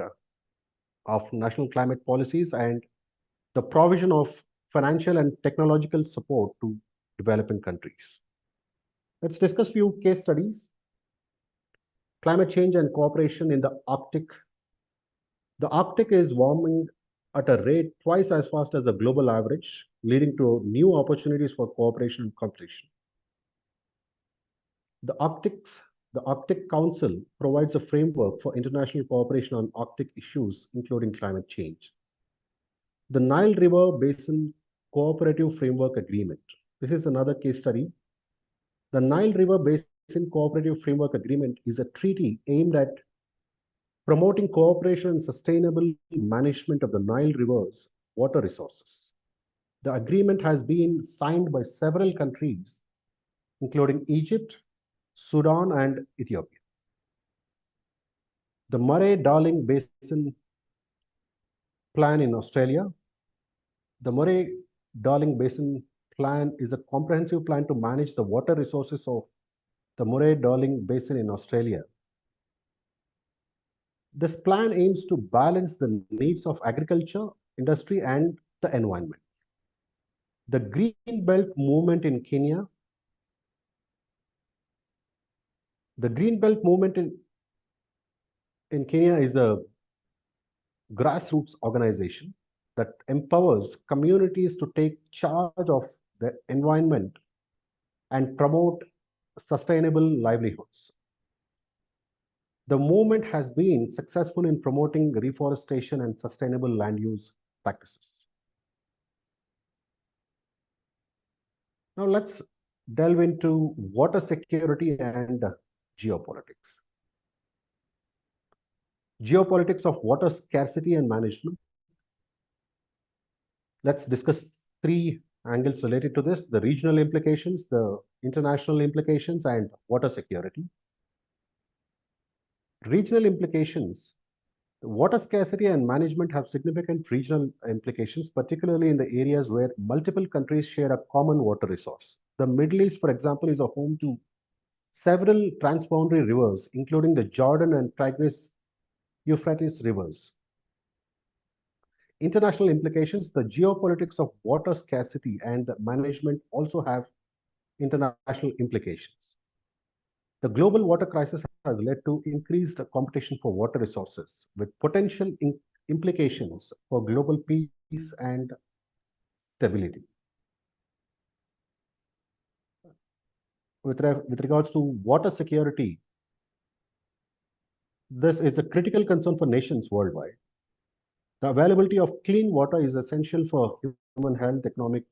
of national climate policies and the provision of financial and technological support to developing countries. Let's discuss few case studies. Climate change and cooperation in the Arctic. The Arctic is warming at a rate twice as fast as the global average, leading to new opportunities for cooperation and competition. The Arctics, the Arctic Council provides a framework for international cooperation on Arctic issues, including climate change. The Nile River Basin Cooperative Framework Agreement. This is another case study. The Nile River Basin Cooperative Framework Agreement is a treaty aimed at promoting cooperation and sustainable management of the Nile River's water resources. The agreement has been signed by several countries, including Egypt, Sudan, and Ethiopia. The Murray-Darling Basin Plan in Australia. The Murray-Darling Basin Plan is a comprehensive plan to manage the water resources of the Murray-Darling Basin in Australia. This plan aims to balance the needs of agriculture, industry, and the environment. The Green Belt movement in Kenya. The Green Belt movement in Kenya is a grassroots organization that empowers communities to take charge of the environment and promote sustainable livelihoods. The movement has been successful in promoting reforestation and sustainable land use practices. Now let's delve into water security and geopolitics. Geopolitics of water scarcity and management. Let's discuss three angles related to this: the regional implications, the international implications, and water security. Regional implications. Water scarcity and management have significant regional implications, particularly in the areas where multiple countries share a common water resource. The Middle East, for example, is a home to several transboundary rivers, including the Jordan and Tigris Euphrates rivers. International implications. The geopolitics of water scarcity and management also have international implications. The global water crisis has led to increased competition for water resources, with potential implications for global peace and stability. With regards to water security, this is a critical concern for nations worldwide. The availability of clean water is essential for human health, economic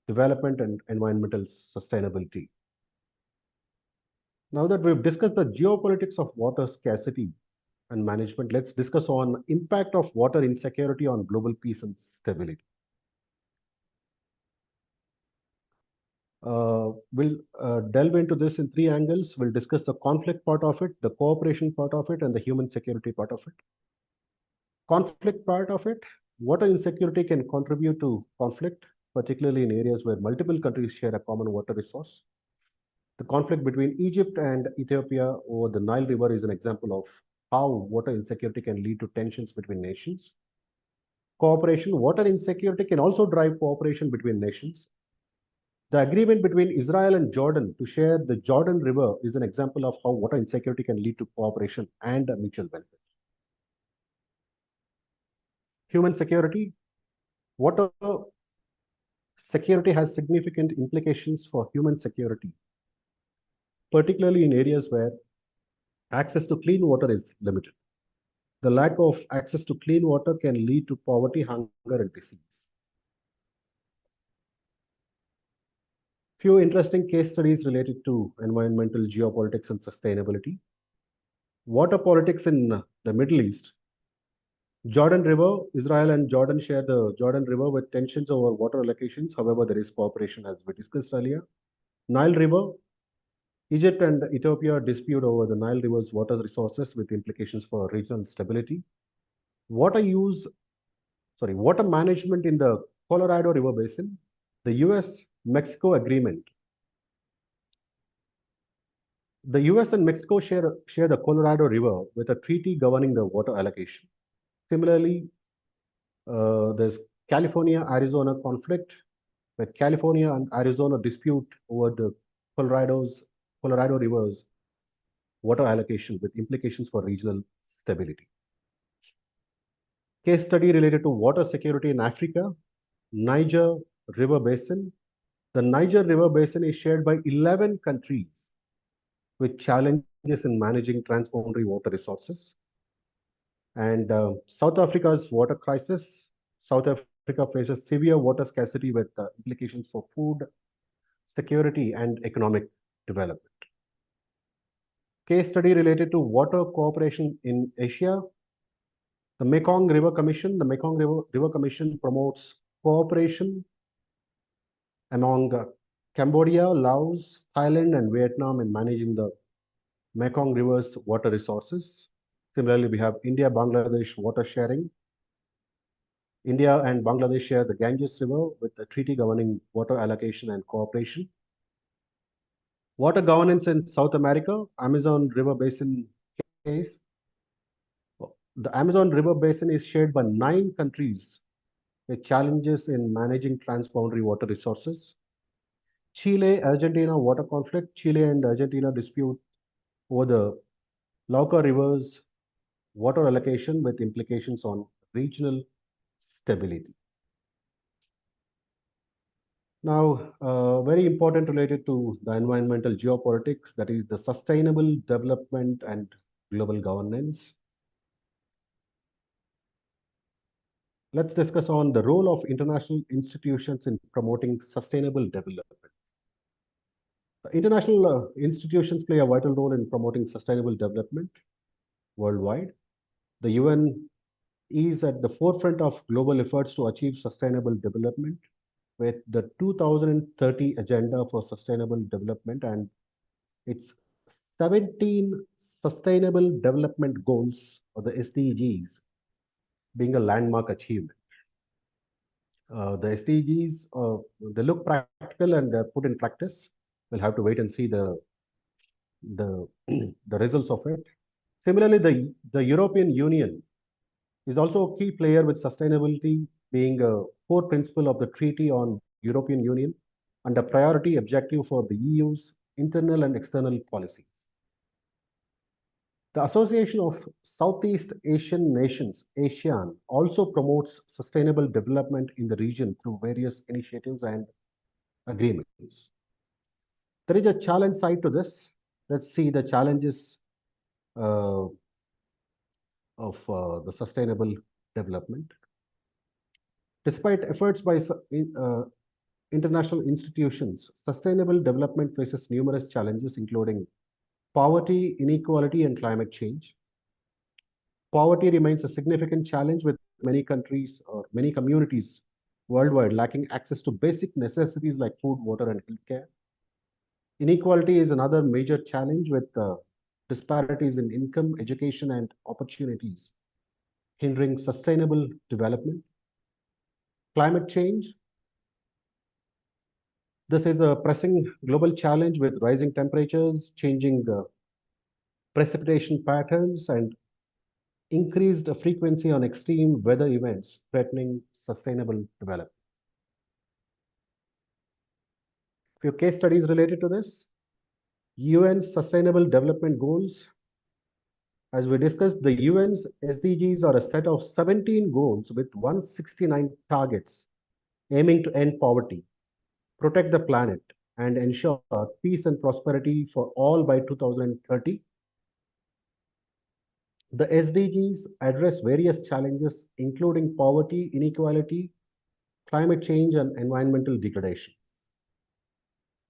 development, and environmental sustainability. Now that we've discussed the geopolitics of water scarcity and management, let's discuss on impact of water insecurity on global peace and stability. We'll delve into this in three angles. We'll discuss the conflict part of it, the cooperation part of it, and the human security part of it. Conflict part of it, water insecurity can contribute to conflict, particularly in areas where multiple countries share a common water resource. The conflict between Egypt and Ethiopia over the Nile River is an example of how water insecurity can lead to tensions between nations. Cooperation, water insecurity can also drive cooperation between nations. The agreement between Israel and Jordan to share the Jordan River is an example of how water insecurity can lead to cooperation and mutual benefit. Human security, water security has significant implications for human security, particularly in areas where access to clean water is limited. The lack of access to clean water can lead to poverty, hunger, and disease. Few interesting case studies related to environmental geopolitics and sustainability. Water politics in the Middle East. Jordan River, Israel and Jordan share the Jordan River with tensions over water allocations. However, there is cooperation as we discussed earlier. Nile River, Egypt and Ethiopia dispute over the Nile River's water resources with implications for regional stability. Water use, water management in the Colorado River Basin. The US-Mexico agreement. The US and Mexico share the Colorado River with a treaty governing the water allocation. Similarly, there's California-Arizona conflict, where California and Arizona dispute over the Colorado River's water allocation with implications for regional stability. Case study related to water security in Africa, Niger River Basin. The Niger River Basin is shared by 11 countries with challenges in managing transboundary water resources. And South Africa's water crisis. South Africa faces severe water scarcity with implications for food security and economic development. Case study related to water cooperation in Asia. The Mekong River Commission. The Mekong River Commission promotes cooperation among Cambodia, Laos, Thailand, and Vietnam in managing the Mekong River's water resources. Similarly, we have India-Bangladesh water sharing. India and Bangladesh share the Ganges River with a treaty governing water allocation and cooperation. Water governance in South America, Amazon River Basin case. The Amazon River Basin is shared by 9 countries with challenges in managing transboundary water resources. Chile-Argentina water conflict. Chile and Argentina dispute over the Lauca River's water allocation with implications on regional stability. Now, very important related to the environmental geopolitics, that is the sustainable development and global governance. Let's discuss on the role of international institutions in promoting sustainable development. The international institutions play a vital role in promoting sustainable development worldwide. The UN is at the forefront of global efforts to achieve sustainable development. with the 2030 Agenda for Sustainable Development and its 17 Sustainable Development Goals, or the SDGs, being a landmark achievement. The SDGs, they look practical and they're put in practice. We'll have to wait and see the the results of it. Similarly, the European Union is also a key player with sustainability being a core principle of the Treaty on European Union and a priority objective for the EU's internal and external policies. The Association of Southeast Asian Nations, ASEAN, also promotes sustainable development in the region through various initiatives and agreements. There is a challenge side to this. Let's see the challenges uh, of the sustainable development. Despite efforts by international institutions, sustainable development faces numerous challenges, including poverty, inequality, and climate change. Poverty remains a significant challenge with many countries or many communities worldwide lacking access to basic necessities like food, water, and healthcare. Inequality is another major challenge with disparities in income, education, and opportunities, hindering sustainable development. Climate change. This is a pressing global challenge with rising temperatures, changing precipitation patterns, and increased frequency on extreme weather events threatening sustainable development. Few case studies related to this. UN Sustainable Development Goals. As we discussed, the UN's SDGs are a set of 17 goals with 169 targets aiming to end poverty, protect the planet, and ensure peace and prosperity for all by 2030. The SDGs address various challenges, including poverty, inequality, climate change, and environmental degradation.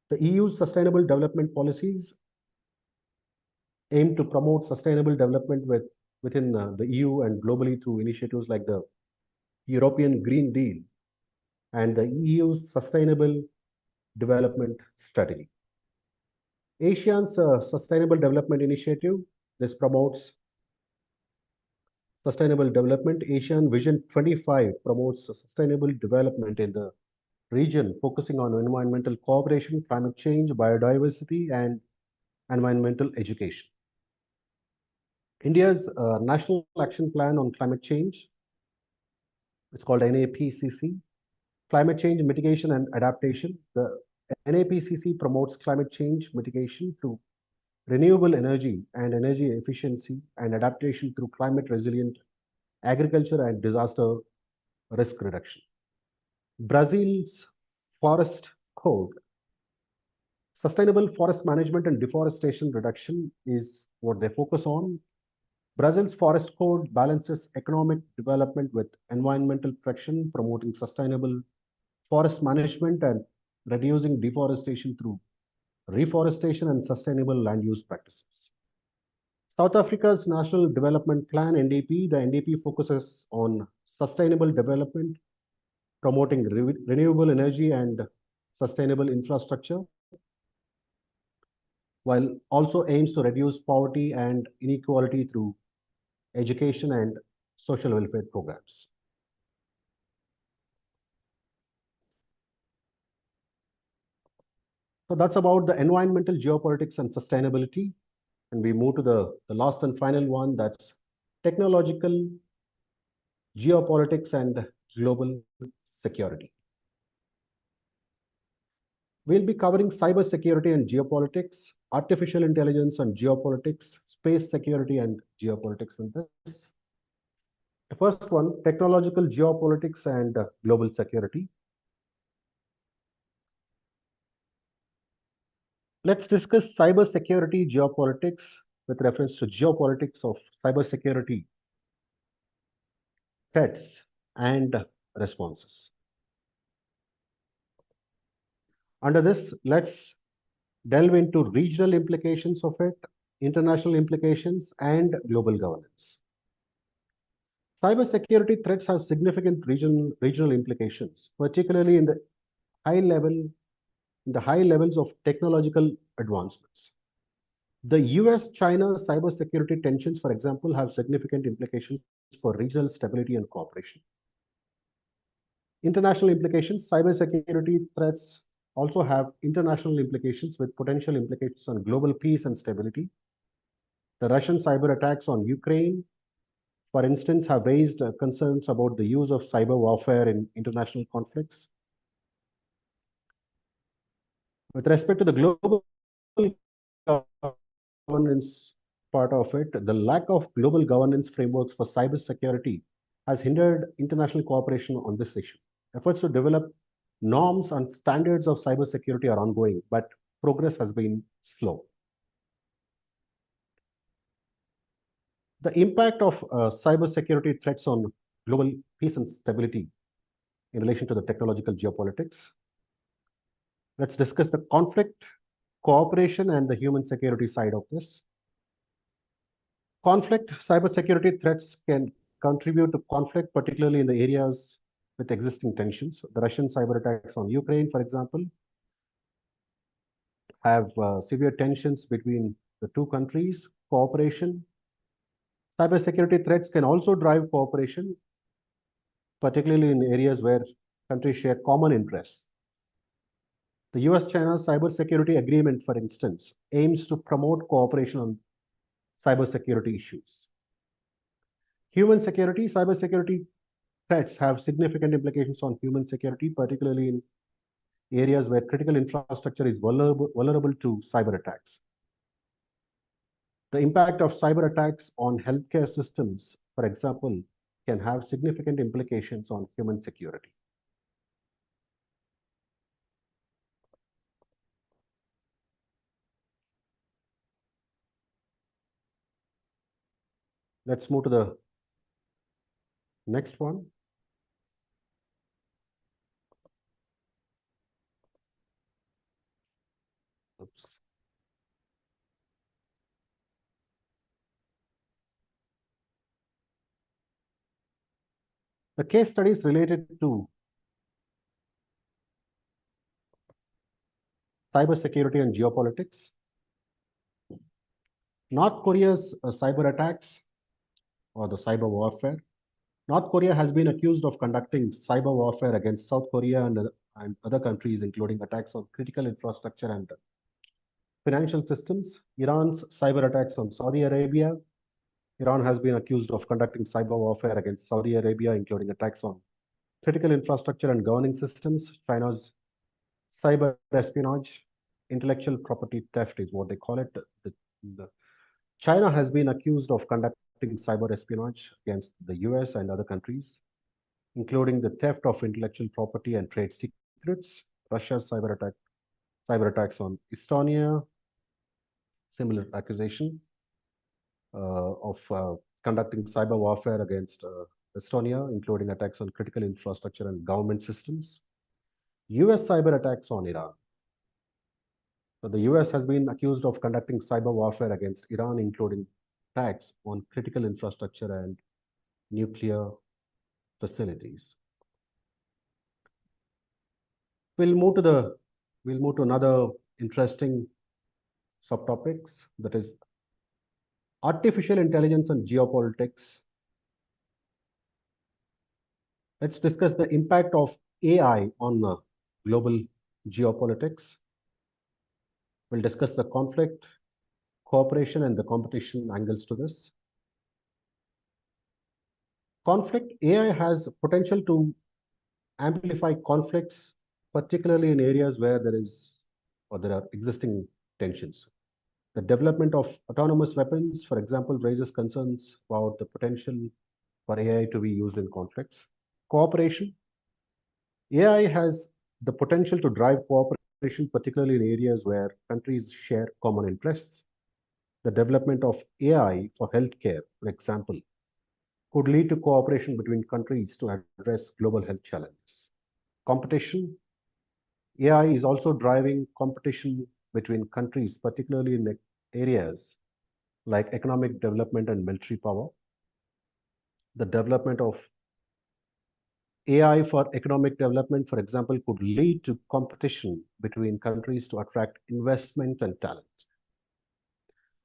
The EU's sustainable development policies aim to promote sustainable development within the EU and globally through initiatives like the European Green Deal and the EU's Sustainable Development Strategy. ASEAN's Sustainable Development Initiative, this promotes sustainable development. ASEAN Vision 25 promotes sustainable development in the region, focusing on environmental cooperation, climate change, biodiversity, and environmental education. India's National Action Plan on Climate Change, it's called NAPCC, Climate Change Mitigation and Adaptation. The NAPCC promotes climate change mitigation through renewable energy and energy efficiency and adaptation through climate resilient agriculture and disaster risk reduction. Brazil's Forest Code, sustainable forest management and deforestation reduction is what they focus on. Brazil's Forest Code balances economic development with environmental protection, promoting sustainable forest management and reducing deforestation through reforestation and sustainable land use practices. South Africa's National Development Plan, NDP, the NDP focuses on sustainable development, promoting renewable energy and sustainable infrastructure, while also aims to reduce poverty and inequality through education and social welfare programs. So that's about the environmental geopolitics and sustainability. And we move to the last and final one, that's technological geopolitics and global security. We'll be covering cybersecurity and geopolitics, artificial intelligence and geopolitics, space security and geopolitics in this. The first one, technological geopolitics and global security. Let's discuss cybersecurity geopolitics with reference to geopolitics of cybersecurity threats and responses. Under this, let's delve into regional implications of it, international implications, and global governance. Cybersecurity threats have significant regional implications, particularly in the high level the high levels of technological advancements. The US-China cybersecurity tensions, for example, have significant implications for regional stability and cooperation. International implications, cybersecurity threats also have international implications with potential implications on global peace and stability. The Russian cyber attacks on Ukraine, for instance, have raised concerns about the use of cyber warfare in international conflicts. With respect to the global governance part of it, the lack of global governance frameworks for cybersecurity has hindered international cooperation on this issue. Efforts to develop norms and standards of cybersecurity are ongoing, but progress has been slow. The impact of cybersecurity threats on global peace and stability in relation to the technological geopolitics. Let's discuss the conflict, cooperation, and the human security side of this. Conflict, cybersecurity threats can contribute to conflict, particularly in the areas with existing tensions. The Russian cyber attacks on Ukraine, for example, have severe tensions between the two countries. Cooperation, cybersecurity threats can also drive cooperation, particularly in areas where countries share common interests. The US-China cybersecurity agreement, for instance, aims to promote cooperation on cybersecurity issues. Human security, cybersecurity threats have significant implications on human security, particularly in areas where critical infrastructure is vulnerable to cyber attacks. The impact of cyber attacks on healthcare systems, for example, can have significant implications on human security. Let's move to the next one. Oops. The case studies related to cybersecurity and geopolitics. North Korea's cyber attacks or the cyber warfare. North Korea has been accused of conducting cyber warfare against South Korea and other countries, including attacks on critical infrastructure and financial systems. Iran's cyber attacks on Saudi Arabia. Iran has been accused of conducting cyber warfare against Saudi Arabia, including attacks on critical infrastructure and governing systems. China's cyber espionage, intellectual property theft is what they call it. The China has been accused of conducting cyber espionage against the US and other countries, including the theft of intellectual property and trade secrets. Russia's cyber attacks on Estonia, similar accusation of conducting cyber warfare against Estonia, including attacks on critical infrastructure and government systems. US cyber attacks on Iran. So the US has been accused of conducting cyber warfare against Iran, including attacks on critical infrastructure and nuclear facilities. We'll move to another interesting subtopics, that is artificial intelligence and geopolitics. Let's discuss the impact of AI on global geopolitics. We'll discuss the conflict, cooperation, and the competition angles to this. Conflict, AI has potential to amplify conflicts, particularly in areas where there are existing tensions. The development of autonomous weapons, for example, raises concerns about the potential for AI to be used in conflicts. Cooperation, AI has the potential to drive cooperation, particularly in areas where countries share common interests. The development of AI for healthcare, for example, could lead to cooperation between countries to address global health challenges. Competition, AI is also driving competition between countries, particularly in areas like economic development and military power. The development of AI for economic development, for example, could lead to competition between countries to attract investment and talent.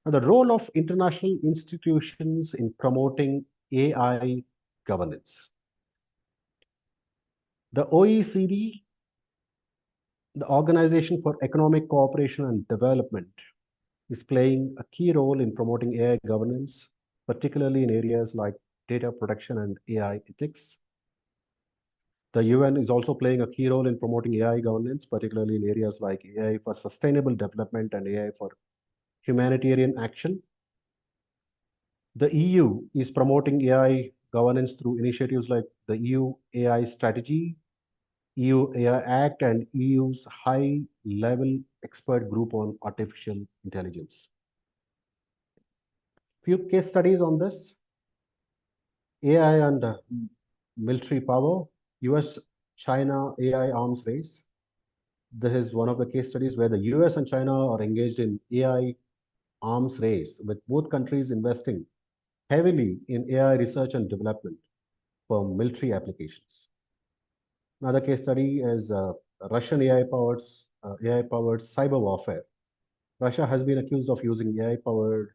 Now, the role of international institutions in promoting AI governance. The OECD, the Organization for Economic Cooperation and Development, is playing a key role in promoting AI governance, particularly in areas like data protection and AI ethics. The UN is also playing a key role in promoting AI governance, particularly in areas like AI for sustainable development and AI for humanitarian action. The EU is promoting AI governance through initiatives like the EU AI Strategy, EU AI Act, and EU's high level expert group on artificial intelligence. Few case studies on this: AI and military power, US China AI arms race. This is one of the case studies where the US and China are engaged in AI arms race, with both countries investing heavily in AI research and development for military applications. Another case study is Russian AI-powered cyber warfare. Russia has been accused of using AI-powered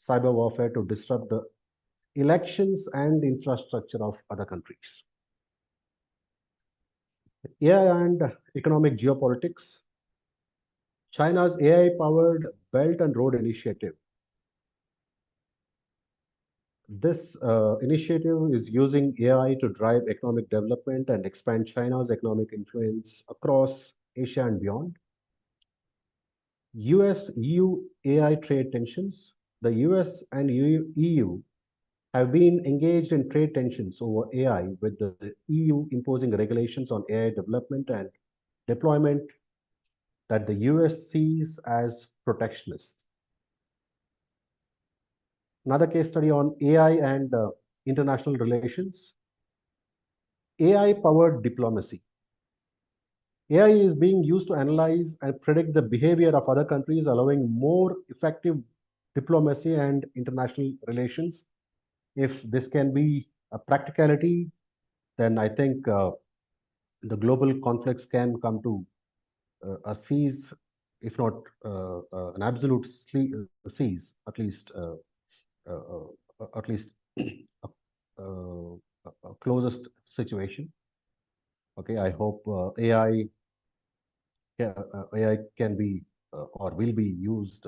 cyber warfare to disrupt the elections and infrastructure of other countries. AI and economic geopolitics. China's AI-powered Belt and Road Initiative. This initiative is using AI to drive economic development and expand China's economic influence across Asia and beyond. US EU AI trade tensions. The US and EU have been engaged in trade tensions over AI, with the EU imposing regulations on AI development and deployment that the US sees as protectionist. Another case study on AI and international relations. AI powered diplomacy. AI is being used to analyze and predict the behavior of other countries, allowing more effective diplomacy and international relations. If this can be a practicality, then I think the global conflicts can come to a cease, if not an absolute cease, at least a, a closest situation. Okay, I hope AI can be or will be used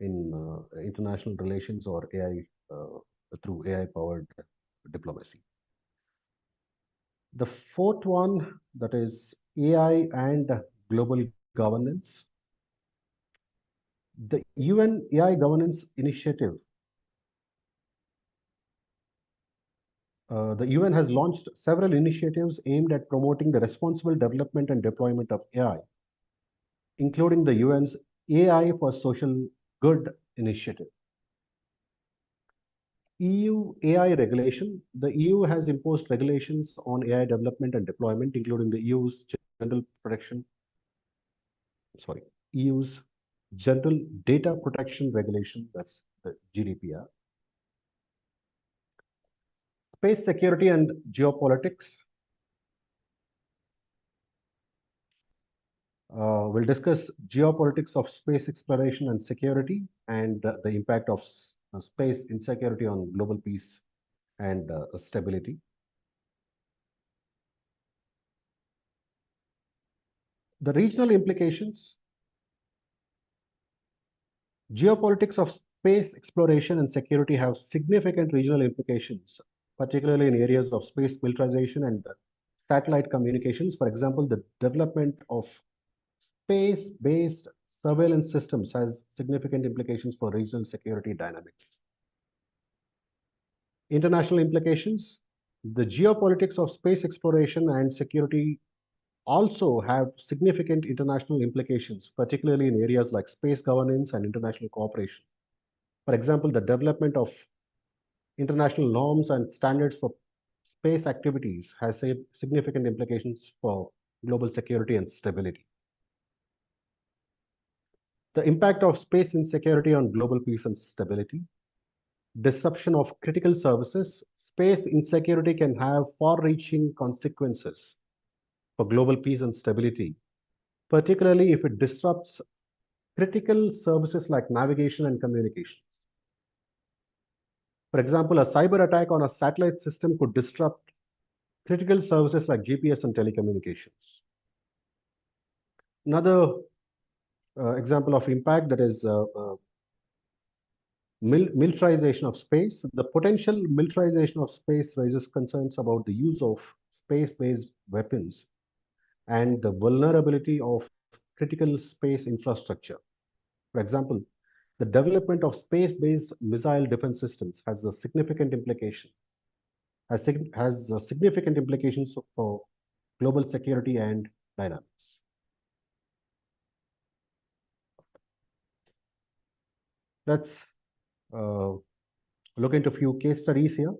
in international relations or AI through AI powered diplomacy. The fourth one, that is AI and global governance. The UN AI Governance Initiative. The UN has launched several initiatives aimed at promoting the responsible development and deployment of AI, including the UN's AI for Social Good initiative. EU AI regulation. The EU has imposed regulations on AI development and deployment, including the General Protection, sorry, EU's General Data Protection Regulation, that's the GDPR. Space security and geopolitics. We'll discuss geopolitics of space exploration and security and the impact of space insecurity on global peace and stability. The regional implications. Geopolitics of space exploration and security have significant regional implications, particularly in areas of space militarization and satellite communications. For example, the development of space-based surveillance systems has significant implications for regional security dynamics. International implications. The geopolitics of space exploration and security also have significant international implications, particularly in areas like space governance and international cooperation. For example, the development of international norms and standards for space activities has significant implications for global security and stability. The impact of space insecurity on global peace and stability. Disruption of critical services. space insecurity can have far-reaching consequences for global peace and stability, particularly if it disrupts critical services like navigation and communication. For example, a cyber attack on a satellite system could disrupt critical services like GPS and telecommunications. Another example of impact, that is militarization of space. The potential militarization of space raises concerns about the use of space-based weapons and the vulnerability of critical space infrastructure. For example, the development of space-based missile defense systems has a significant implication has significant implications for global security and dynamics. Let's uh, look into a few case studies here.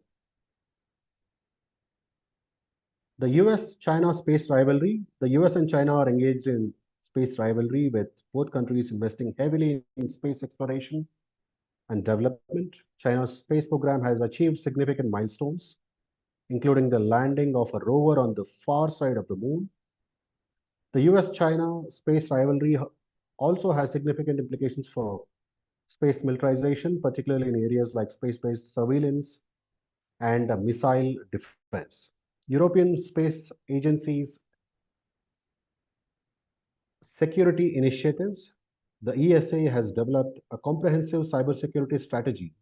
The US-China space rivalry. The US and China are engaged in space rivalry, with both countries investing heavily in space exploration and development. China's space program has achieved significant milestones, including the landing of a rover on the far side of the moon. The US-China space rivalry also has significant implications for space militarization, particularly in areas like space-based surveillance and missile defense. European Space Agency's security initiatives. The ESA has developed a comprehensive cybersecurity strategy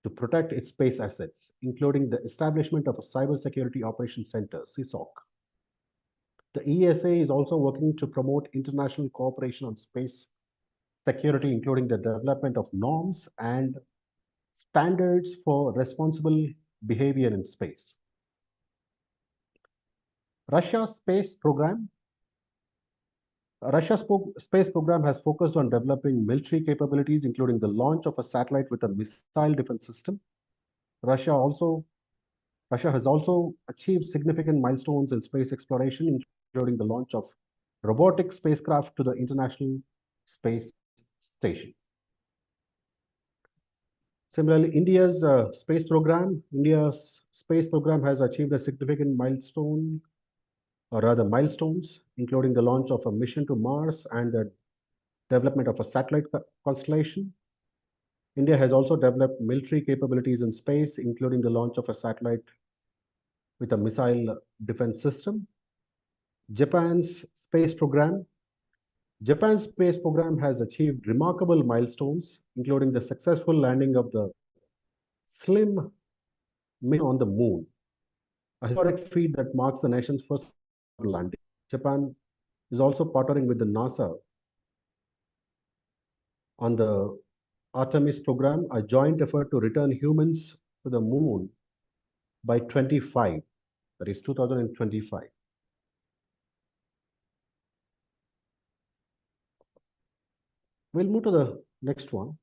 to protect its space assets, including the establishment of a Cybersecurity Operations Center, CSOC. The ESA is also working to promote international cooperation on space security, including the development of norms and standards for responsible behavior in space. Russia's space program. Russia's space program has focused on developing military capabilities, including the launch of a satellite with a missile defense system. Russia also Russia has also achieved significant milestones in space exploration, including the launch of robotic spacecraft to the International Space Station. Similarly, India's space program has achieved a significant milestone, or rather milestones, including the launch of a mission to Mars and the development of a satellite constellation. India has also developed military capabilities in space, including the launch of a satellite with a missile defense system. Japan's space program. Japan's space program has achieved remarkable milestones, including the successful landing of the SLIM mission on the moon, a historic feat that marks the nation's first landing. Japan is also partnering with the NASA on the Artemis program, a joint effort to return humans to the moon by 25, that is 2025. We'll move to the next one.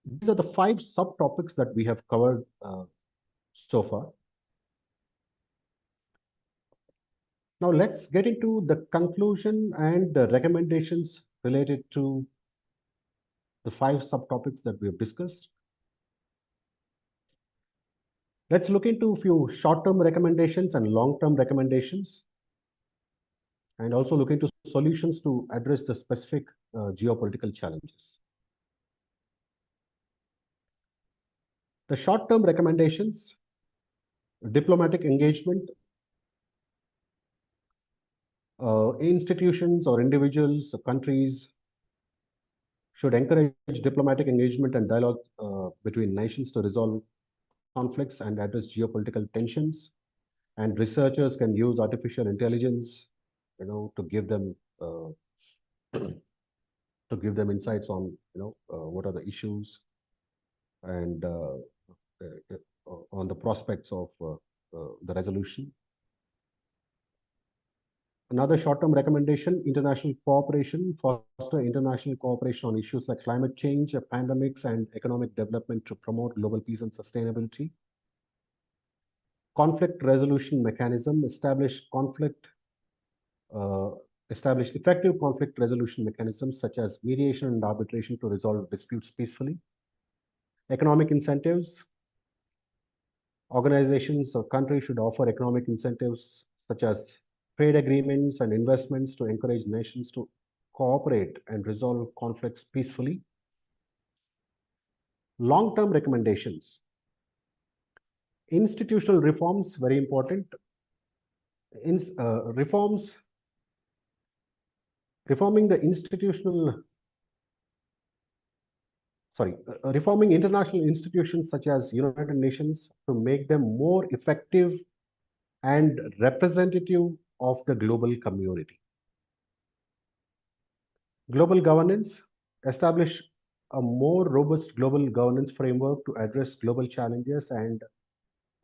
These are the 5 subtopics that we have covered so far. Now let's get into the conclusion and the recommendations related to the 5 subtopics that we have discussed. Let's look into a few short-term recommendations and long-term recommendations, and also look into solutions to address the specific geopolitical challenges. The short-term recommendations: diplomatic engagement. Institutions or individuals, countries should encourage diplomatic engagement and dialogue between nations to resolve conflicts and address geopolitical tensions. And researchers can use artificial intelligence, to give them insights on, what are the issues and on the prospects of the resolution. Another short-term recommendation: international cooperation. Foster international cooperation on issues like climate change, pandemics, and economic development to promote global peace and sustainability. Conflict resolution mechanism. Establish effective conflict resolution mechanisms such as mediation and arbitration to resolve disputes peacefully. Economic incentives. Organizations or countries should offer economic incentives such as trade agreements and investments to encourage nations to cooperate and resolve conflicts peacefully. Long-term recommendations. Institutional reforms, very important. Reforms, reforming the institutional, reforming international institutions such as United Nations to make them more effective and representative of the global community. Global governance, establish a more robust global governance framework to address global challenges and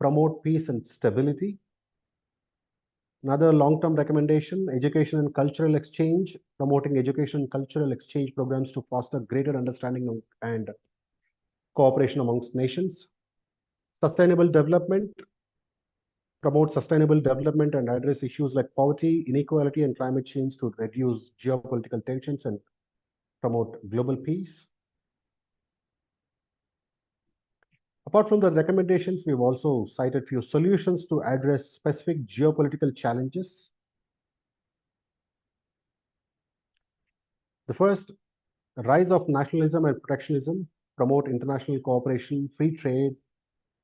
promote peace and stability. Another long-term recommendation, education and cultural exchange, promoting education and cultural exchange programs to foster greater understanding and cooperation amongst nations. Sustainable development, promote sustainable development and address issues like poverty, inequality, and climate change to reduce geopolitical tensions and promote global peace. Apart from the recommendations, we've also cited few solutions to address specific geopolitical challenges. The first, rise of nationalism and protectionism, promote international cooperation, free trade,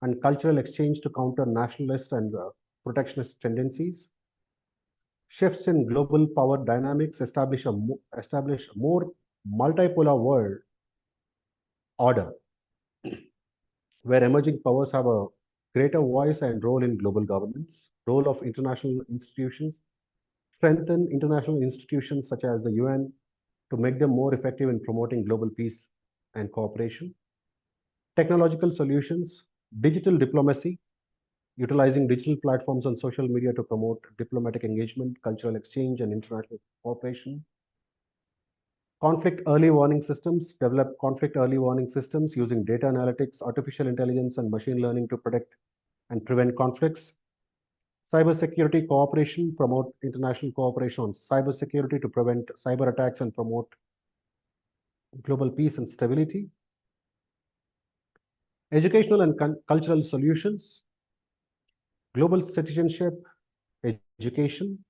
and cultural exchange to counter nationalist and protectionist tendencies. Shifts in global power dynamics establish a more multipolar world order where emerging powers have a greater voice and role in global governance. Role of international institutions, strengthen international institutions such as the UN to make them more effective in promoting global peace and cooperation. Technological solutions, digital diplomacy, utilizing digital platforms on social media to promote diplomatic engagement, cultural exchange, and international cooperation. Conflict early warning systems, develop conflict early warning systems using data analytics, artificial intelligence, and machine learning to predict and prevent conflicts. Cybersecurity cooperation, promote international cooperation on cybersecurity to prevent cyber attacks and promote global peace and stability. Educational and cultural solutions, global citizenship, education,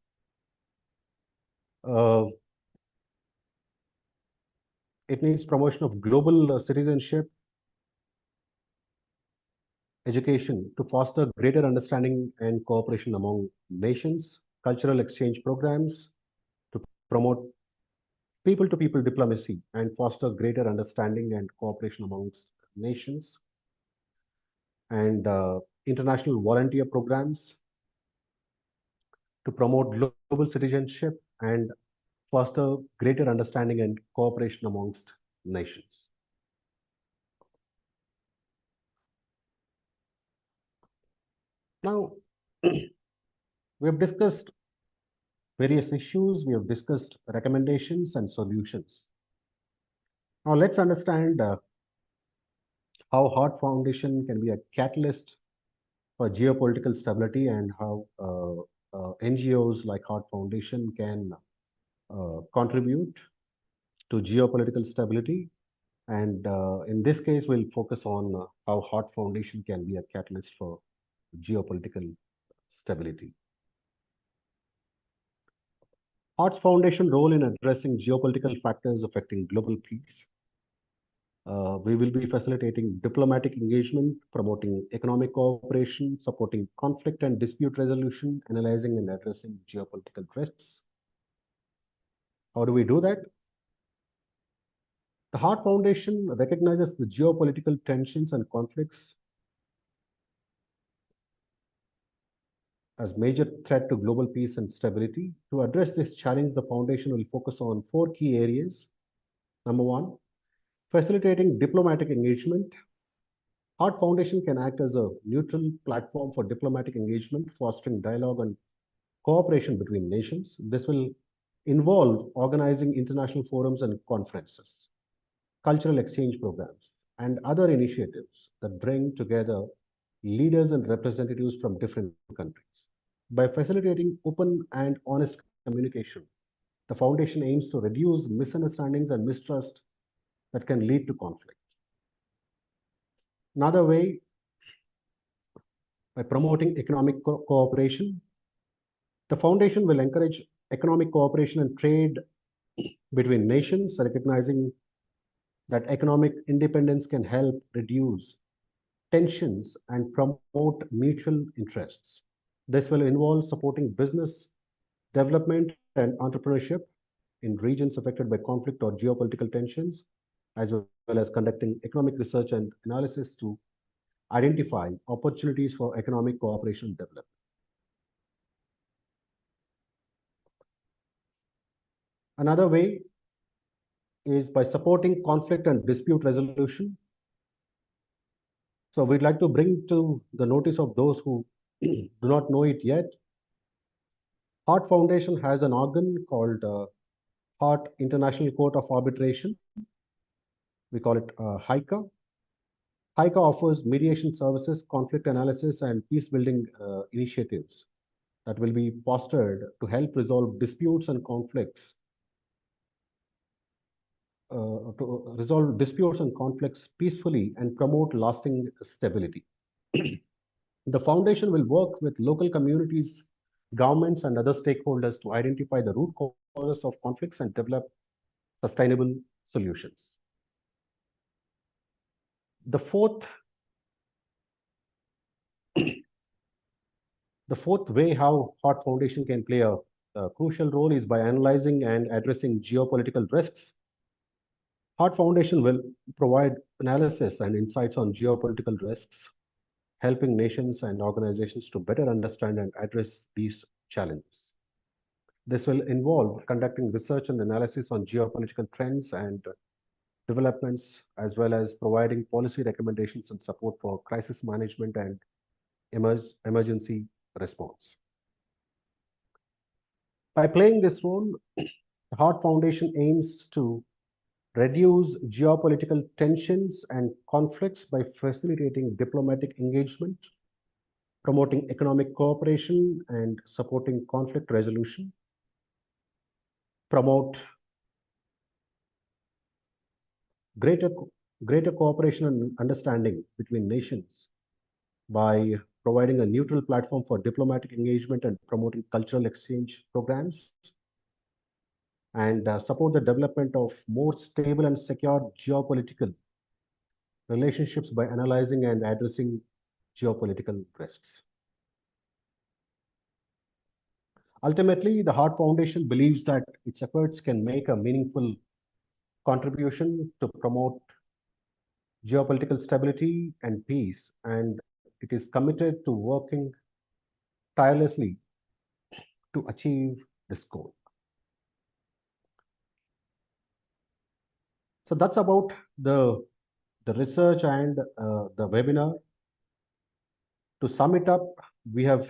uh, it needs promotion of global citizenship, education to foster greater understanding and cooperation among nations, cultural exchange programs to promote people to people diplomacy and foster greater understanding and cooperation amongst nations, and international volunteer programs to promote global citizenship and foster greater understanding and cooperation amongst nations. Now, we have discussed various issues, we have discussed recommendations and solutions. Now, let's understand how Heart Foundation can be a catalyst for geopolitical stability and how NGOs like Heart Foundation can contribute to geopolitical stability. And in this case, we'll focus on how Heart Foundation can be a catalyst for geopolitical stability. Heart's Foundation role in addressing geopolitical factors affecting global peace. We will be facilitating diplomatic engagement, promoting economic cooperation, supporting conflict and dispute resolution, analyzing and addressing geopolitical risks. How do we do that? The Heart Foundation recognizes the geopolitical tensions and conflicts as major threat to global peace and stability. To address this challenge, the foundation will focus on four key areas. Number one, facilitating diplomatic engagement. Heart Foundation can act as a neutral platform for diplomatic engagement, fostering dialogue and cooperation between nations. This will involve organizing international forums and conferences, cultural exchange programs, and other initiatives that bring together leaders and representatives from different countries. By facilitating open and honest communication, the foundation aims to reduce misunderstandings and mistrust that can lead to conflict. Another way, by promoting economic cooperation, the foundation will encourage economic cooperation and trade between nations, recognizing that economic independence can help reduce tensions and promote mutual interests. This will involve supporting business development and entrepreneurship in regions affected by conflict or geopolitical tensions, as well as conducting economic research and analysis to identify opportunities for economic cooperation and development. Another way is by supporting conflict and dispute resolution. So we'd like to bring to the notice of those who do not know it yet. Heart Foundation has an organ called Heart International Court of Arbitration. We call it HICA. HICA offers mediation services, conflict analysis, and peace building initiatives that will be fostered to help resolve disputes and conflicts, peacefully and promote lasting stability. The foundation will work with local communities, governments, and other stakeholders to identify the root causes of conflicts and develop sustainable solutions. The fourth, the fourth way how Heart Foundation can play a crucial role is by analyzing and addressing geopolitical risks. Heart Foundation will provide analysis and insights on geopolitical risks, helping nations and organizations to better understand and address these challenges. This will involve conducting research and analysis on geopolitical trends and developments, as well as providing policy recommendations and support for crisis management and emergency response. By playing this role, the Heart Foundation aims to reduce geopolitical tensions and conflicts by facilitating diplomatic engagement, promoting economic cooperation, and supporting conflict resolution, promote greater, greater cooperation and understanding between nations by providing a neutral platform for diplomatic engagement and promoting cultural exchange programs, and support the development of more stable and secure geopolitical relationships by analyzing and addressing geopolitical risks. Ultimately, the Heart Foundation believes that its efforts can make a meaningful contribution to promote geopolitical stability and peace, and it is committed to working tirelessly to achieve this goal. So that's about the research and the webinar. To sum it up, we have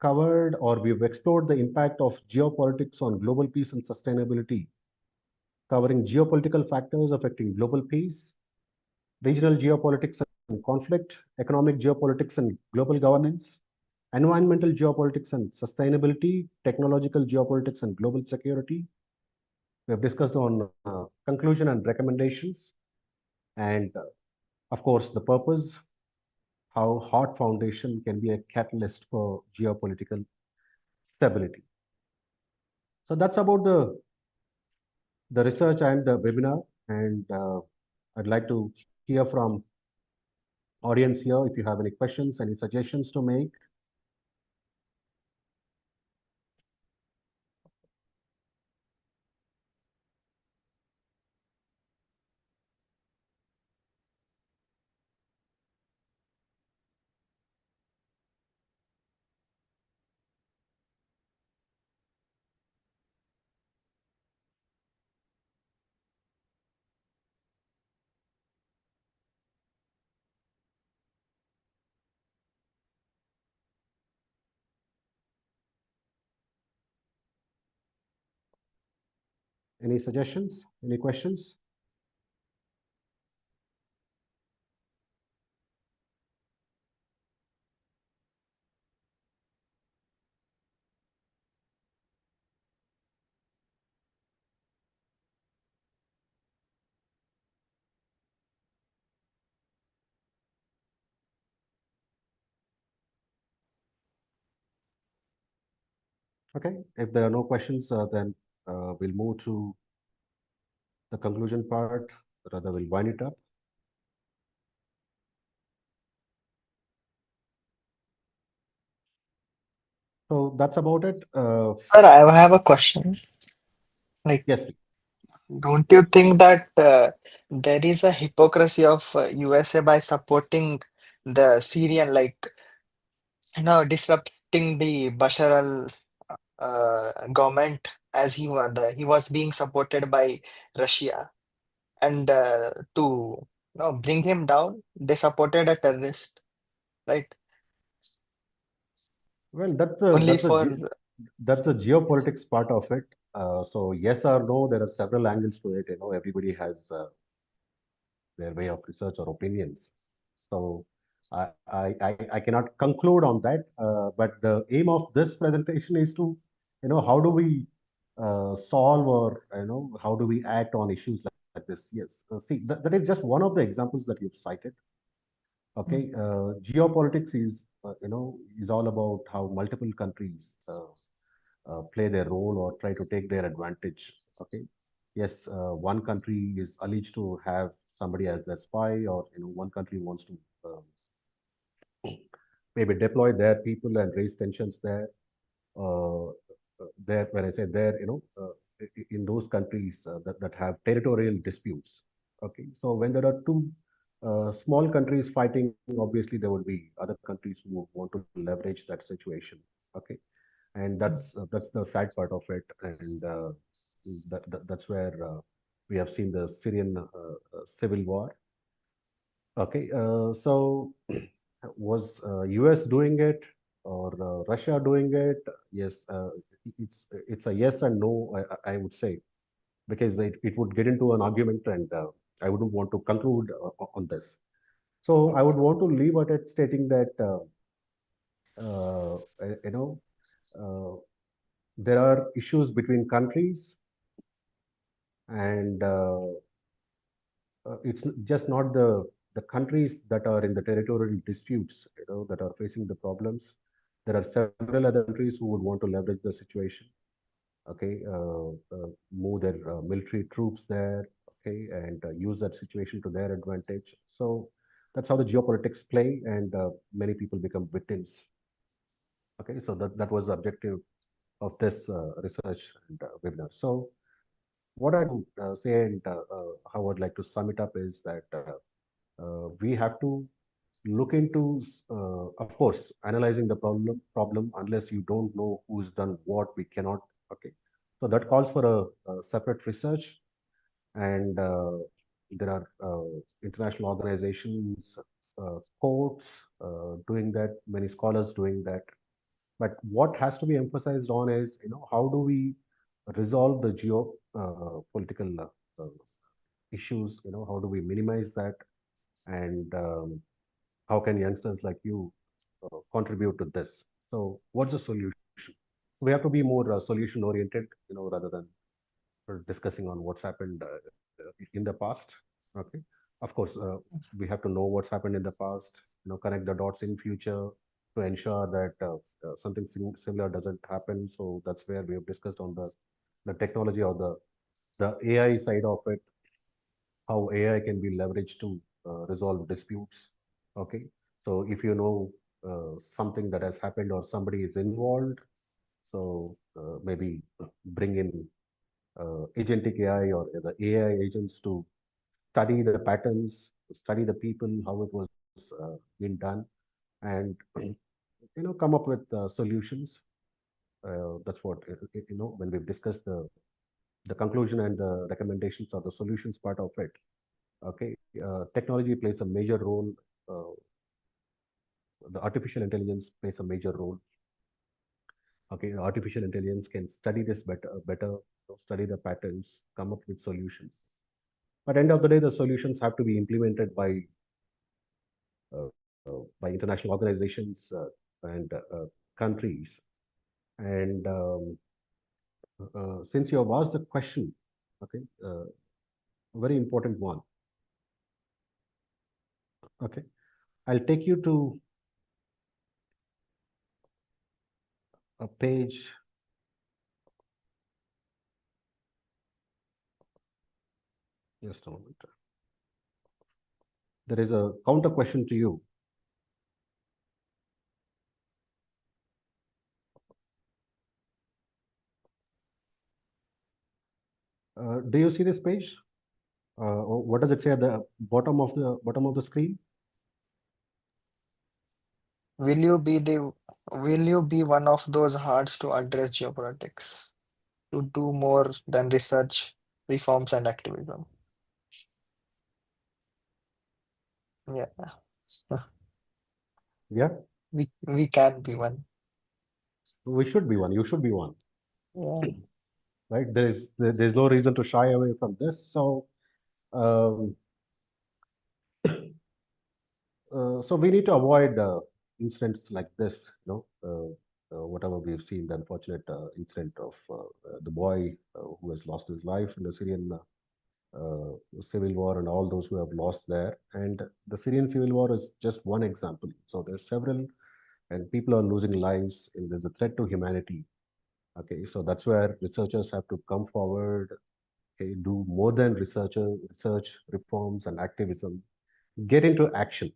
covered or we've explored the impact of geopolitics on global peace and sustainability, covering geopolitical factors affecting global peace, regional geopolitics and conflict, economic geopolitics and global governance, environmental geopolitics and sustainability, technological geopolitics and global security. We have discussed on conclusion and recommendations, and of course, the purpose, how Heart Foundation can be a catalyst for geopolitical stability. So that's about the research and the webinar, and I'd like to hear from audience here if you have any questions, any suggestions to make. Any suggestions? Any questions? Okay, if there are no questions, then we'll move to the conclusion part. Rather, we'll wind it up. So that's about it. Sir, I have a question. Like, Yes, please. don't you think that there is a hypocrisy of USA by supporting the Syrian, like, disrupting the Bashar al government as he was being supported by Russia, and to bring him down, they supported a terrorist, right? Well, that's Only for that's a geopolitics part of it. So yes or no, there are several angles to it. Everybody has their way of research or opinions. So I cannot conclude on that. But the aim of this presentation is to, how do we solve, or how do we act on issues like this? Yes. See, that is just one of the examples that you've cited. Okay. Geopolitics is all about how multiple countries play their role or try to take their advantage. Okay. Yes, one country is alleged to have somebody as their spy, or one country wants to maybe deploy their people and raise tensions there. There, when I say there, in those countries that have territorial disputes. Okay, so when there are two small countries fighting, obviously there would be other countries who would want to leverage that situation. Okay, and that's the sad part of it, and that's where we have seen the Syrian civil war. Okay, so was US doing it, or Russia doing it? Yes, it's a yes and no. I would say, because it would get into an argument, and I wouldn't want to conclude on this. So I would want to leave at it stating that uh, you know uh, there are issues between countries, and it's just not the countries that are in the territorial disputes, that are facing the problems. There are several other countries who would want to leverage the situation. Okay, move their military troops there. Okay, and use that situation to their advantage. So that's how the geopolitics play, and many people become victims. Okay, so that was the objective of this research and webinar. So what I'd like to say, and how I'd like to sum it up, is that we have to look into, of course, analyzing the problem. Unless you don't know who's done what, we cannot. Okay, so that calls for a separate research, and there are international organizations, courts doing that, many scholars doing that. But what has to be emphasized on is, how do we resolve the geo political issues? How do we minimize that, and how can youngsters like you contribute to this? So, what's the solution? We have to be more solution oriented, rather than discussing on what's happened in the past. Okay, of course, we have to know what's happened in the past. Connect the dots in future to ensure that something similar doesn't happen. So that's where we have discussed on the technology, or the AI side of it, how AI can be leveraged to resolve disputes. Okay, so if you know something that has happened, or somebody is involved, so maybe bring in agentic AI, or the AI agents, to study the patterns, study the people, how it was being done, and come up with solutions. That's what when we've discussed the conclusion and the recommendations, or the solutions part of it. Okay, technology plays a major role. Uh, the artificial intelligence plays a major role. Okay, artificial intelligence can study this better, study the patterns, come up with solutions. But end of the day, the solutions have to be implemented by international organizations and countries. And since you have asked the question, okay, a very important one. Okay, I'll take you to a page Just a moment. There is a counter question to you. Do you see this page? What does it say at the bottom of the screen? Will you be the will you be one of those hearts to address geopolitics, to do more than research, reforms, and activism? Yeah, Yeah, we can be one. we should be one. You should be one, Yeah. right? There's no reason to shy away from this. Um, so we need to avoid incidents like this. Whatever we've seen, the unfortunate incident of the boy who has lost his life in the Syrian civil war, and all those who have lost there. And the Syrian civil war is just one example. So there's several, and people are losing lives, and there's a threat to humanity. Okay, so that's where researchers have to come forward, okay, do more than research, reforms, and activism, get into action.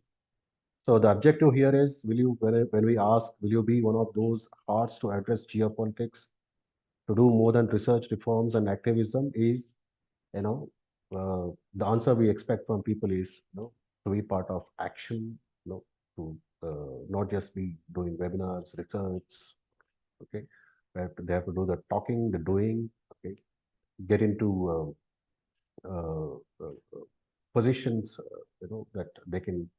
So the objective here is, when we ask, will you be one of those hearts to address geopolitics, to do more than research, reforms, and activism? Is, you know, the answer we expect from people is, to be part of action, to not just be doing webinars, research, okay, they have to do the talking, the doing, okay, get into uh, uh, positions, that they can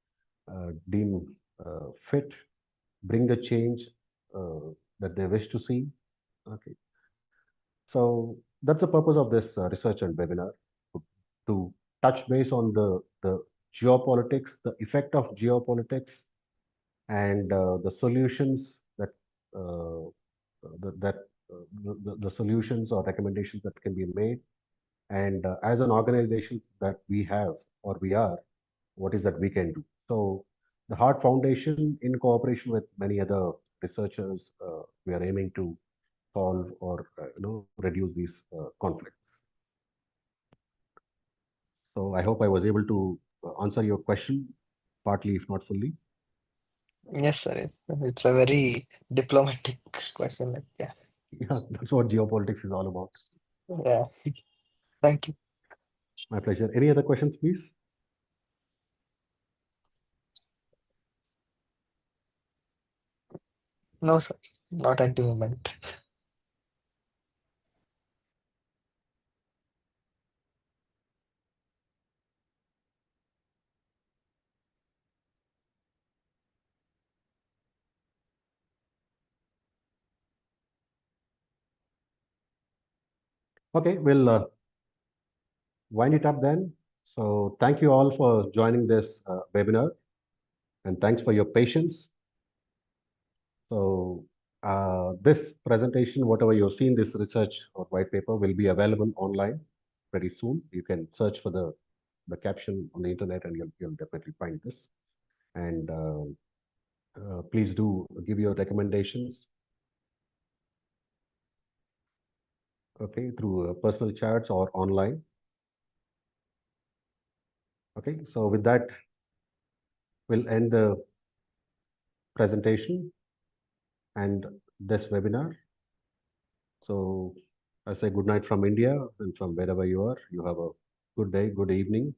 deem fit, bring the change uh, that they wish to see. Okay, so that's the purpose of this research and webinar, to touch base on the geopolitics, the effect of geopolitics, and the solutions uh, that the solutions or recommendations that can be made. And as an organization that we have, or we are, what is that we can do? So the Heart Foundation, in cooperation with many other researchers, we are aiming to solve or reduce these conflicts. So I hope I was able to answer your question, partly, if not fully. Yes, sir. It's a very diplomatic question. Like, yeah. Yeah, that's what geopolitics is all about. Yeah. Thank you. My pleasure. Any other questions, please? No, sir. Not at the moment. Okay, we'll wind it up then. So thank you all for joining this webinar, and thanks for your patience. So this presentation, whatever you've seen, this research or white paper, will be available online pretty soon. You can search for the caption on the internet, and you'll definitely find this. And please do give your recommendations, okay, through personal chats or online. Okay, so with that, we'll end the presentation and this webinar. So I say good night from India, and from wherever you are, you have a good day, good evening,